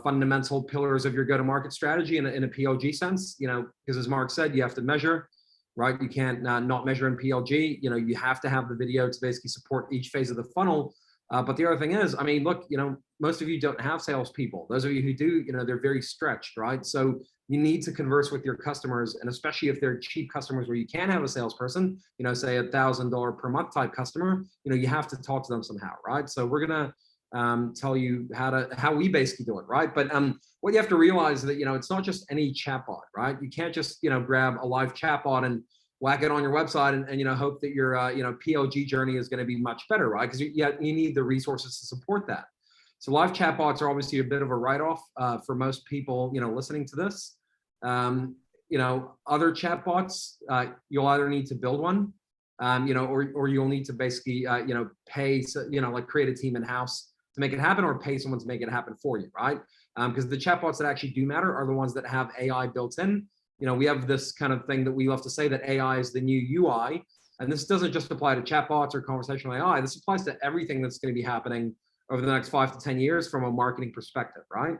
fundamental pillars of your go-to-market strategy in a PLG sense, you know, because as Mark said, you have to measure, right? You can't not measure in PLG. You know, you have to have the video to basically support each phase of the funnel. But the other thing is, I mean, look, you know, most of you don't have salespeople. Those of you who do, you know, they're very stretched, right? So you need to converse with your customers, and especially if they're cheap customers where you can have a salesperson, you know, say $1,000 per month type customer, you know, you have to talk to them somehow, right? So we're gonna tell you how we basically do it, right? But what you have to realize is that, you know, it's not just any chatbot, right? You can't just, you know, grab a live chatbot and whack it on your website and you know, hope that your you know, PLG journey is going to be much better, right? Because you need the resources to support that. So live chatbots are obviously a bit of a write-off for most people, you know, listening to this. You know, other chatbots, you'll either need to build one, you know, or you'll need to basically you know, pay, you know, like create a team in-house to make it happen, or pay someone to make it happen for you, right? Because the chatbots that actually do matter are the ones that have AI built in. You know, we have this kind of thing that we love to say that AI is the new UI. And this doesn't just apply to chatbots or conversational AI. This applies to everything that's going to be happening over the next 5 to 10 years from a marketing perspective, right?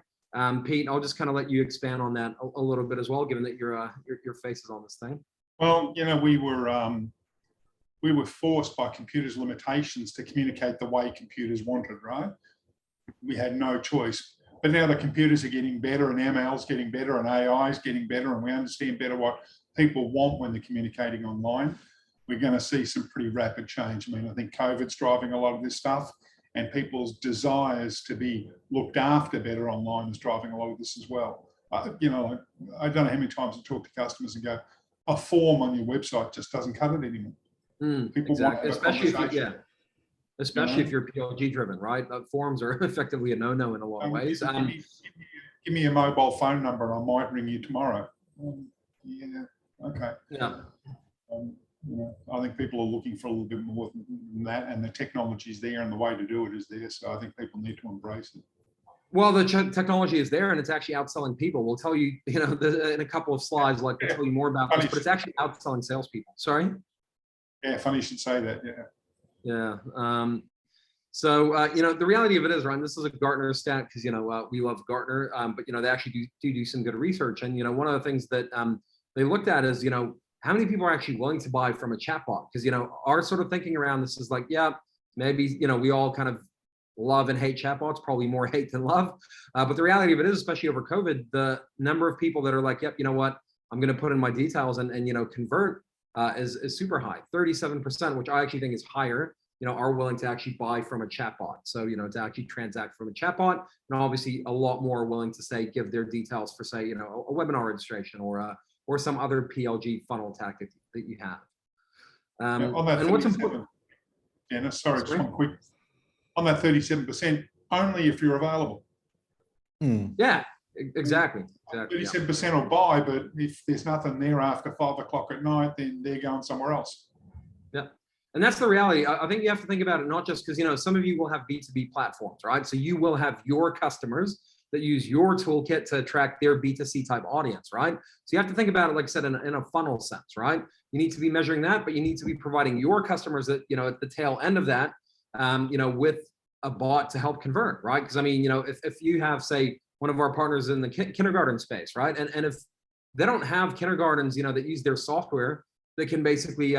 Pete, I'll just kind of let you expand on that a little bit as well, given that your face is on this thing. Well, you know, we were forced by computers' limitations to communicate the way computers wanted, right? We had no choice. But now the computers are getting better, and ML's getting better, and AI is getting better, and we understand better what people want when they're communicating online. We're going to see some pretty rapid change. I mean, I think COVID's driving a lot of this stuff, and people's desires to be looked after better online is driving a lot of this as well. You know, I don't know how many times I talk to customers and go, a form on your website just doesn't cut it anymore. People exactly. want to have a conversation. Especially if you're PLG driven, right? Forms are effectively a no-no in a lot of ways. Give me a mobile phone number and I might ring you tomorrow. Yeah, okay. Yeah. You know, I think people are looking for a little bit more than that, and the technology's there and the way to do it is there. So I think people need to embrace it. Well, the technology is there and it's actually outselling people. We'll tell you, you know, in a couple of slides, like we'll tell you more about this, but it's actually outselling salespeople. Sorry? Yeah, funny you should say that, yeah. Yeah. So, you know, the reality of it is, Ryan, this is a Gartner stat because, you know, we love Gartner, but, you know, they actually do some good research. And, you know, one of the things that they looked at is, you know, how many people are actually willing to buy from a chatbot? Because, you know, our sort of thinking around this is like, yeah, maybe, you know, we all kind of love and hate chatbots, probably more hate than love. But the reality of it is, especially over COVID, the number of people that are like, yep, you know what, I'm going to put in my details and convert is super high. 37%, which I actually think is higher, are willing to actually buy from a chatbot. So, to actually transact from a chatbot, and obviously a lot more willing to say, give their details for, say, a webinar registration or some other PLG funnel tactic that you have. On that and what's important? Dennis, sorry, just one quick. On that 37%, only if you're available. Yeah, exactly. 37% will buy, but if there's nothing there after 5 o'clock at night, then they're going somewhere else. Yeah. And that's the reality. I think you have to think about it, not just because, some of you will have B2B platforms, right? So you will have your customers that use your toolkit to attract their B2C type audience, right? So you have to think about it, like I said, in a funnel sense, right? You need to be measuring that, but you need to be providing your customers that, at the tail end of that, with a bot to help convert, right? Because if you have, say, one of our partners in the kindergarten space, right? And if they don't have kindergartens, that use their software, that can basically,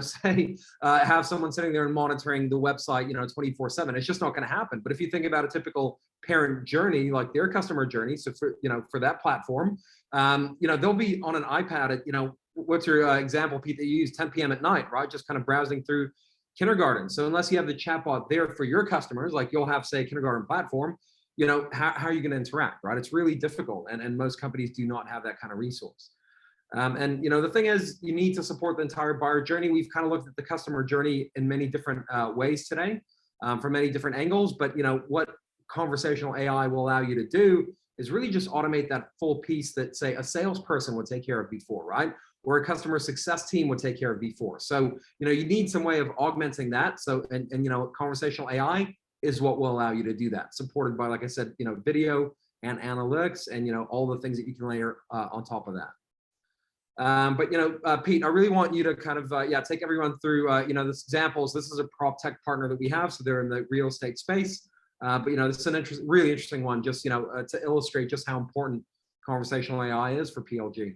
say, have someone sitting there and monitoring the website, 24/7. It's just not going to happen. But if you think about a typical parent journey, like their customer journey, so for that platform, they'll be on an iPad at, what's your example, Pete, that you use 10 p.m. at night, right? Just kind of browsing through kindergarten. So unless you have the chatbot there for your customers, like you'll have, say, a kindergarten platform, how are you going to interact, right? It's really difficult. And most companies do not have that kind of resource. And the thing is, you need to support the entire buyer journey. We've kind of looked at the customer journey in many different ways today, from many different angles. But what conversational AI will allow you to do is really just automate that full piece that, say, a salesperson would take care of before, right? Or a customer success team would take care of before. So you need some way of augmenting that. So and conversational AI is what will allow you to do that, supported by, like I said, video and analytics and all the things that you can layer on top of that. But Pete, I really want you to kind of take everyone through this examples. This is a prop tech partner that we have, so they're in the real estate space. But this is an really interesting one, just to illustrate just how important conversational AI is for PLG,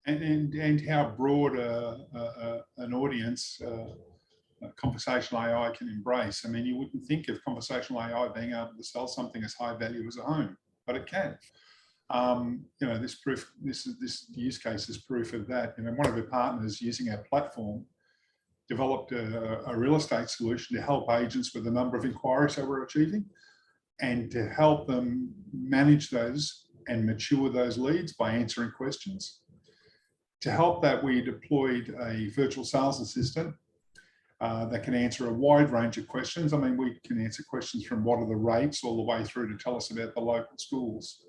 and how broad an audience conversational AI can embrace. I mean, you wouldn't think of conversational AI being able to sell something as high value as a home, but it can. This use case is proof of that. One of the partners using our platform developed a real estate solution to help agents with the number of inquiries they were achieving and to help them manage those and mature those leads by answering questions. To help that, we deployed a virtual sales assistant that can answer a wide range of questions. I mean, we can answer questions from what are the rates all the way through to tell us about the local schools.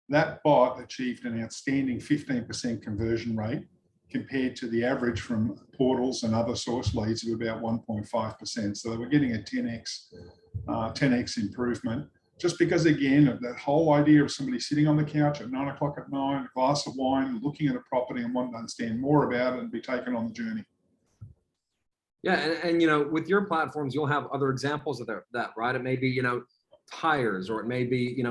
That bot achieved an outstanding 15% conversion rate compared to the average from portals and other source leads of about 1.5%. So they were getting a 10x improvement, just because, again, of that whole idea of somebody sitting on the couch at 9 o'clock at night, a glass of wine, looking at a property and wanting to understand more about it and be taken on the journey. Yeah, and with your platforms, you'll have other examples of that, right? It may be, tires, or it may be,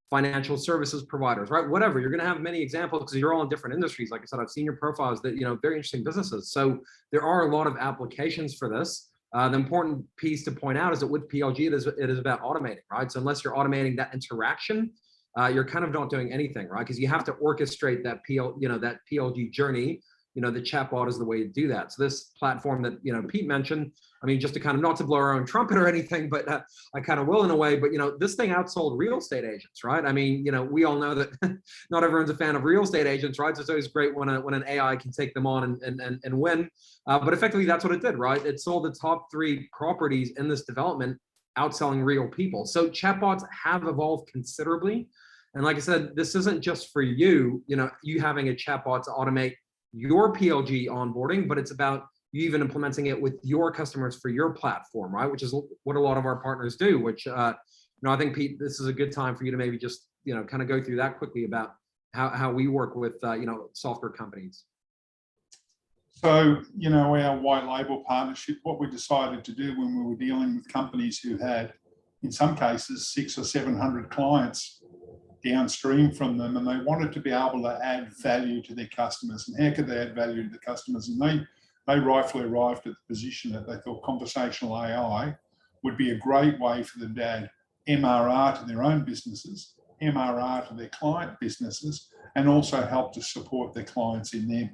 financial services providers, right? Whatever, you're going to have many examples because you're all in different industries. Like I said, I've seen your profiles that, very interesting businesses. So there are a lot of applications for this. The important piece to point out is that with PLG, it is about automating, right? So unless you're automating that interaction, you're kind of not doing anything, right? Because you have to orchestrate that that PLG journey. The chatbot is the way to do that. So this platform that, Pete mentioned, I mean, just to kind of, not to blow our own trumpet or anything, but I kind of will in a way, but, this thing outsold real estate agents, right? I mean, we all know that not everyone's a fan of real estate agents, right? So it's always great when an AI can take them on and win. But effectively, that's what it did, right? It sold the top 3 properties in this development, outselling real people. So chatbots have evolved considerably. And like I said, this isn't just for you having a chatbot to automate your PLG onboarding, but it's about you even implementing it with your customers for your platform, right? Which is what a lot of our partners do, which, I think, Pete, this is a good time for you to maybe just, kind of go through that quickly about how we work with, software companies. So, our white label partnership, what we decided to do when we were dealing with companies who had, in some cases, 600 or 700 clients downstream from them, and they wanted to be able to add value to their customers. And how could they add value to the customers? And they rightfully arrived at the position that they thought conversational AI would be a great way for them to add MRR to their own businesses, MRR to their client businesses, and also help to support their clients in their,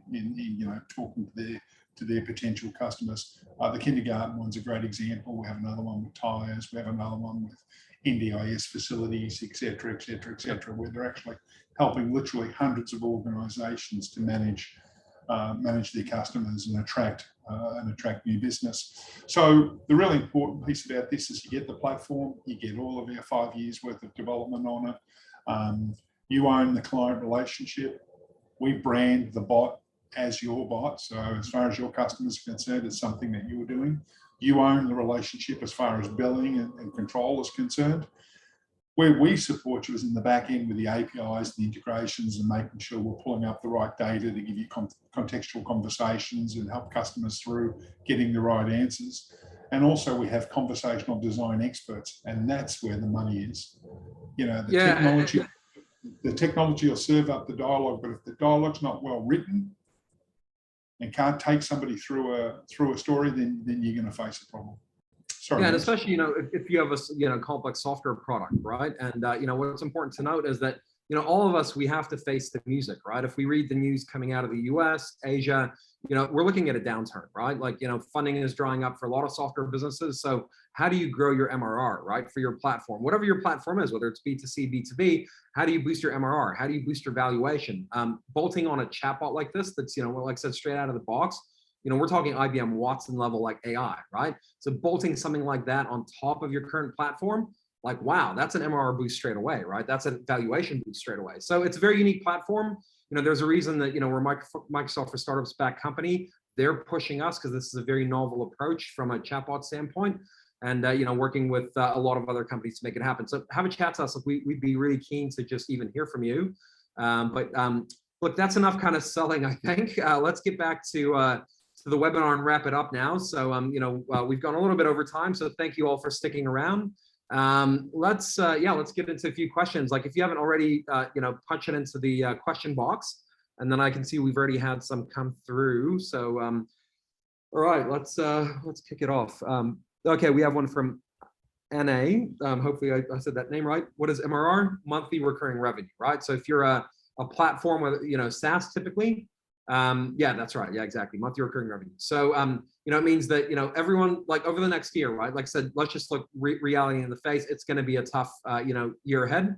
talking to their potential customers. The kindergarten one's a great example. We have another one with tyres. We have another one with NDIS facilities, et cetera, where they're actually helping literally hundreds of organisations to manage their customers and attract new business. So the really important piece about this is you get the platform, you get all of our 5 years worth of development on it. You own the client relationship. We brand the bot as your bot. So as far as your customers are concerned, it's something that you're doing. You own the relationship as far as billing and control is concerned. Where we support you is in the back end with the APIs, the integrations, and making sure we're pulling up the right data to give you contextual conversations and help customers through getting the right answers. And also we have conversational design experts, and that's where the money is. The technology will serve up the dialogue, but if the dialogue's not well written and can't take somebody through a story, then you're going to face a problem. Sorry, yeah, and especially, if you have a, complex software product, right? And, what's important to note is that, all of us, we have to face the music, right? If we read the news coming out of the US, Asia, we're looking at a downturn, right? Like, funding is drying up for a lot of software businesses. So how do you grow your MRR, right? For your platform, whatever your platform is, whether it's B2C, B2B, how do you boost your MRR? How do you boost your valuation? Bolting on a chatbot like this, that's, like I said, straight out of the box, we're talking IBM Watson level, like AI, right? So bolting something like that on top of your current platform, like, wow, that's an MRR boost straight away, right? That's a valuation boost straight away. So it's a very unique platform. There's a reason that, we're Microsoft for Startups backed company. They're pushing us because this is a very novel approach from a chatbot standpoint, and, working with a lot of other companies to make it happen. So have a chat to us. We'd be really keen to just even hear from you. Look, that's enough kind of selling, I think. Let's get back to the webinar and wrap it up now. So, we've gone a little bit over time. So thank you all for sticking around. Let's get into a few questions. Like if you haven't already, punch it into the question box, and then I can see we've already had some come through. So, all right, let's kick it off. Okay, we have one from NA. Hopefully I said that name right. What is MRR? Monthly recurring revenue, right? So if you're a platform with, SaaS typically, yeah, that's right. Yeah, exactly. Monthly recurring revenue. So, it means that, everyone, like over the next year, right? Like I said, let's just look reality in the face. It's going to be a tough, year ahead.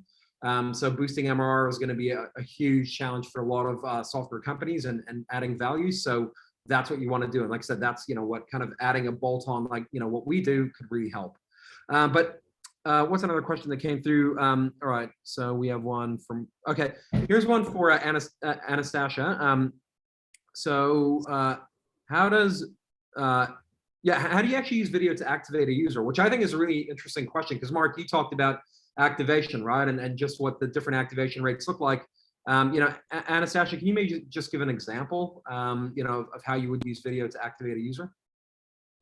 So boosting MRR is going to be a huge challenge for a lot of software companies and adding value. So that's what you want to do. And like I said, that's, what kind of adding a bolt on, like, what we do could really help. But what's another question that came through? All right. So we have one from, okay, here's one for Anastasha. So how do you actually use video to activate a user? Which I think is a really interesting question, because Mark, you talked about activation, right? And just what the different activation rates look like. Anastasha, can you maybe just give an example, of how you would use video to activate a user?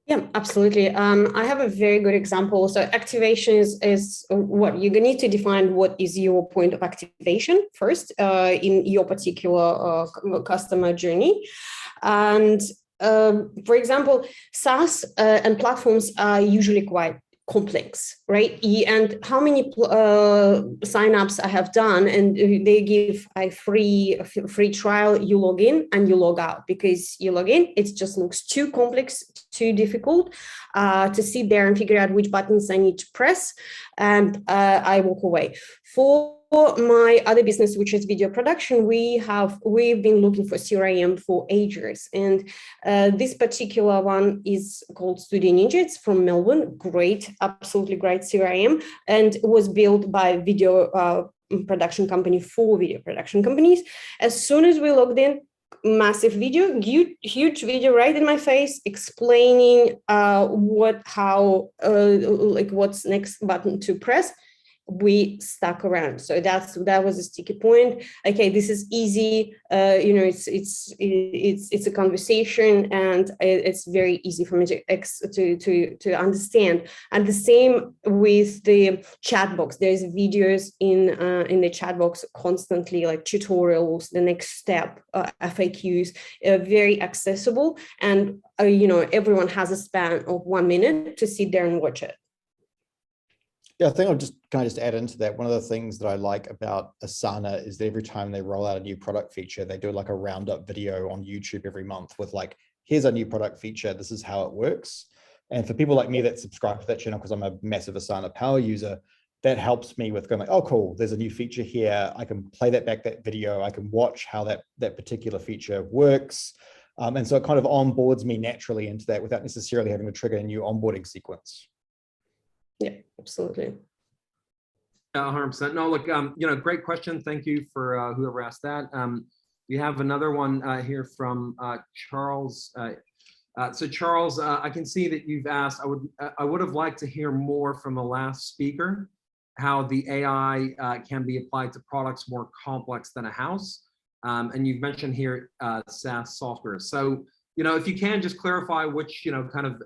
Yeah, absolutely. I have a very good example. So activation is what you need to define what is your point of activation first in your particular customer journey. And for example, SaaS and platforms are usually quite complex, right? And how many signups I have done, and they give a free trial, you log in and you log out, because you log in, it just looks too complex, too difficult to sit there and figure out which buttons I need to press, and I walk away. For my other business, which is video production, we've been looking for CRM for ages, and this particular one is called Studio Ninja. It's from Melbourne. Great, absolutely great CRM, and was built by video production company for video production companies. As soon as we logged in, massive video, huge video right in my face, explaining what's next button to press. We stuck around. So that was a sticky point. Okay, this is easy. It's a conversation, and it's very easy for me to understand. And the same with the chat box. There's videos in the chat box constantly, like tutorials, the next step, FAQs, very accessible. And everyone has a span of 1 minute to sit there and watch it. Yeah, I think can I just add into that? One of the things that I like about Asana is that every time they roll out a new product feature, they do like a roundup video on YouTube every month with like, here's a new product feature. This is how it works. And for people like me that subscribe to that channel, because I'm a massive Asana power user, that helps me with going like, oh, cool, there's a new feature here. I can play that video. I can watch how that particular feature works. And so it kind of onboards me naturally into that without necessarily having to trigger a new onboarding sequence. Yeah, absolutely. 100%. No, look, great question. Thank you for whoever asked that. We have another one here from Charles. So Charles, I can see that you've asked, I would have liked to hear more from the last speaker, how the AI can be applied to products more complex than a house. And you've mentioned here SaaS software. So, if you can just clarify which, kind of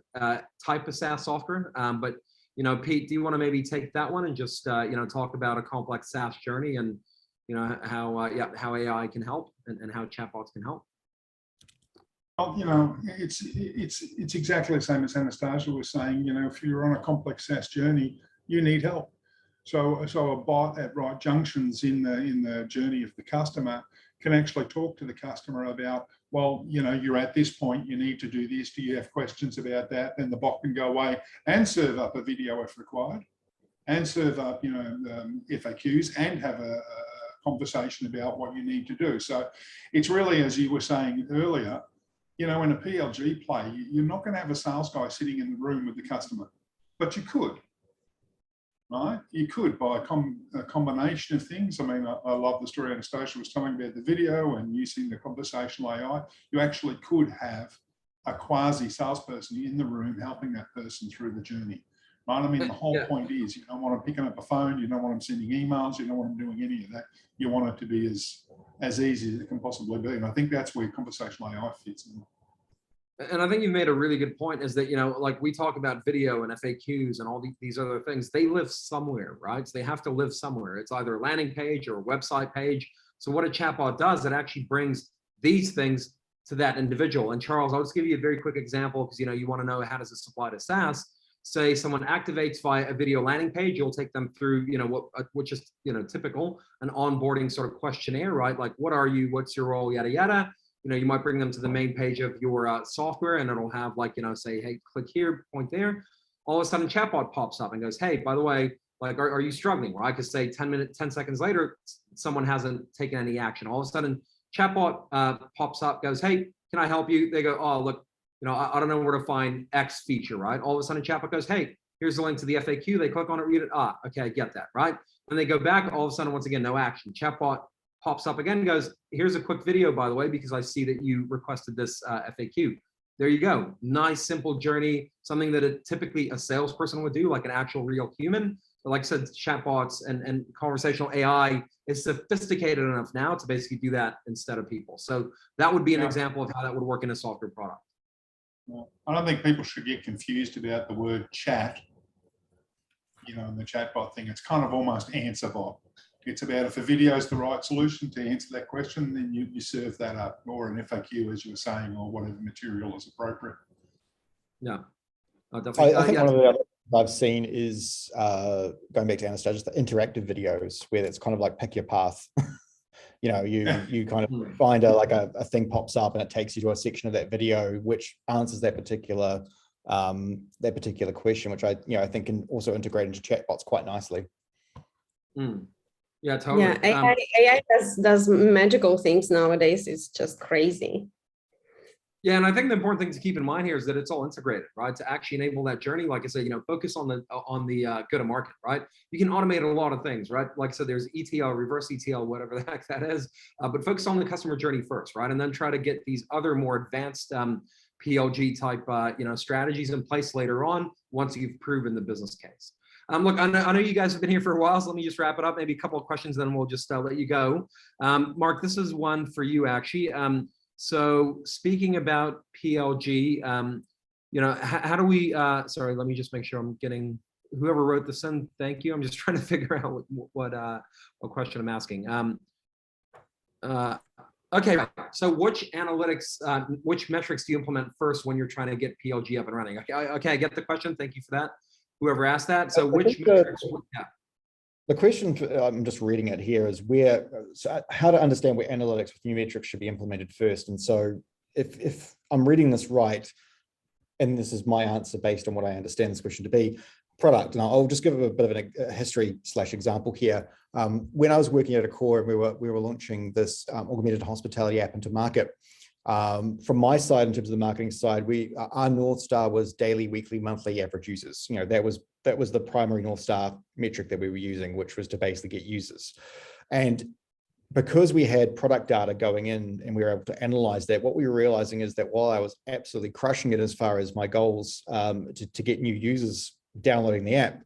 type of SaaS software, but Pete, do you want to maybe take that one and just, talk about a complex SaaS journey and, how AI can help and how chatbots can help? Well, it's exactly the same as Anastasha was saying. If you're on a complex SaaS journey, you need help. So a bot at right junctions in the journey of the customer can actually talk to the customer about, well, you're at this point, you need to do this. Do you have questions about that? Then the bot can go away and serve up a video if required, and serve up, FAQs, and have a conversation about what you need to do. So it's really, as you were saying earlier, in a PLG play, you're not going to have a sales guy sitting in the room with the customer, but you could. Right? You could by a combination of things. I mean, I love the story Anastasha was telling about the video and using the conversational AI. You actually could have a quasi salesperson in the room helping that person through the journey. Right? I mean, the whole point is you don't want them picking up a phone, you don't want them sending emails, you don't want them doing any of that. You want it to be as easy as it can possibly be. And I think that's where conversational AI fits in. And I think you made a really good point is that, like we talk about video and FAQs and all these other things, they live somewhere, right? So they have to live somewhere. It's either a landing page or a website page. So what a chatbot does, it actually brings these things to that individual. And Charles, I'll just give you a very quick example because, you want to know how does this apply to SaaS. Say someone activates via a video landing page, you'll take them through, which is, typical, an onboarding sort of questionnaire, right? Like, what are you, what's your role, yada, yada. You might bring them to the main page of your software and it'll have like, say, hey, click here, point there. All of a sudden chatbot pops up and goes, hey, by the way, like, are you struggling? Or I could say 10 seconds later, someone hasn't taken any action. All of a sudden chatbot pops up, goes, hey, can I help you? They go, oh, look, I don't know where to find X feature, right? All of a sudden chatbot goes, hey, here's the link to the FAQ. They click on it, read it. Okay, I get that, right? And they go back, all of a sudden, once again, no action. Chatbot pops up again, goes, here's a quick video, by the way, because I see that you requested this FAQ. There you go. Nice, simple journey, something that typically a salesperson would do, like an actual real human. But like I said, chatbots and conversational AI is sophisticated enough now to basically do that instead of people. So that would be an example of how that would work in a software product. I don't think people should get confused about the word chat, in the chatbot thing. It's kind of almost answer bot. It's about if a video is the right solution to answer that question, then you serve that up, or an FAQ, as you were saying, or whatever material is appropriate. Yeah, definitely. I think one of the other things I've seen is going back to Anastasha, the interactive videos where it's kind of like pick your path. You kind of find a thing pops up and it takes you to a section of that video which answers that particular question, which I think can also integrate into chatbots quite nicely. Yeah, totally. Yeah, AI does magical things nowadays. It's just crazy. Yeah, and I think the important thing to keep in mind here is that it's all integrated, right? To actually enable that journey, like I said, focus on the go-to-market, right? You can automate a lot of things, right? Like I said, there's ETL, reverse ETL, whatever the heck that is, but focus on the customer journey first, right? And then try to get these other more advanced PLG type, strategies in place later on once you've proven the business case. Look, I know you guys have been here for a while, so let me just wrap it up. Maybe a couple of questions, then we'll just let you go. Mark, this is one for you, actually. So speaking about PLG, how do we, sorry, let me just make sure I'm getting, whoever wrote this in, thank you. I'm just trying to figure out what question I'm asking. Okay, so which analytics, which metrics do you implement first when you're trying to get PLG up and running? Okay, I get the question. Thank you for that. whoever asked that. So I which think the- metrics? Yeah. The question, I'm just reading it here, is how to understand where analytics with new metrics should be implemented first. And so if I'm reading this right, and this is my answer based on what I understand this question to be, product, and I'll just give a bit of a history / example here. When I was working at Accor and we were launching this augmented hospitality app into market, from my side, in terms of the marketing side, our North Star was daily, weekly, monthly average users. You know, that was the primary North Star metric that we were using, which was to basically get users. And because we had product data going in and we were able to analyze that, what we were realizing is that while I was absolutely crushing it as far as my goals to get new users downloading the app,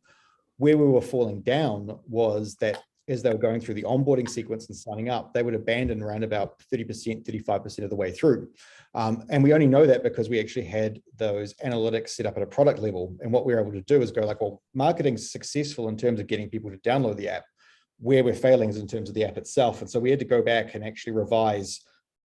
where we were falling down was that as they were going through the onboarding sequence and signing up, they would abandon around about 30%, 35% of the way through. And we only know that because we actually had those analytics set up at a product level. And what we were able to do is go like, well, marketing's successful in terms of getting people to download the app. Where we're failing is in terms of the app itself. And so we had to go back and actually revise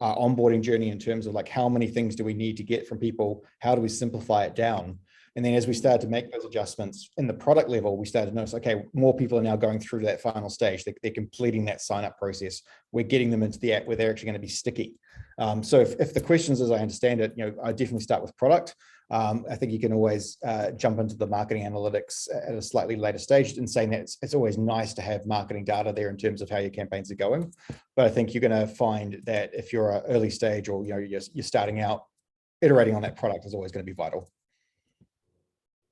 our onboarding journey in terms of like, how many things do we need to get from people? How do we simplify it down? And then as we started to make those adjustments in the product level, we started to notice, okay, more people are now going through that final stage. They're completing that sign up process. We're getting them into the app where they're actually going to be sticky. So if the questions, as I understand it, I definitely start with product. I think you can always jump into the marketing analytics at a slightly later stage, and saying that it's always nice to have marketing data there in terms of how your campaigns are going. But I think you're going to find that if you're an early stage or you're starting out, iterating on that product is always going to be vital.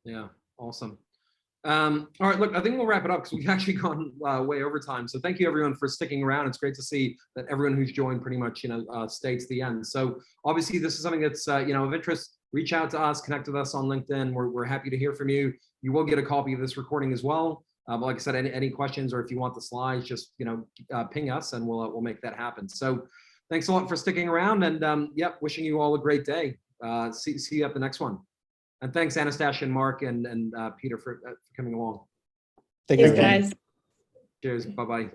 Yeah, awesome. All right, look, I think we'll wrap it up because we've actually gone way over time. So thank you everyone for sticking around. It's great to see that everyone who's joined pretty much, stayed to the end. So obviously this is something that's, of interest. Reach out to us, connect with us on LinkedIn. We're happy to hear from you. You will get a copy of this recording as well. But like I said, any questions or if you want the slides, just, ping us and we'll make that happen. So thanks a lot for sticking around, and wishing you all a great day. See you at the next one. And thanks, Anastasha and Mark and Peter for coming along. Thank you, Thanks, guys. Cheers. Bye-bye.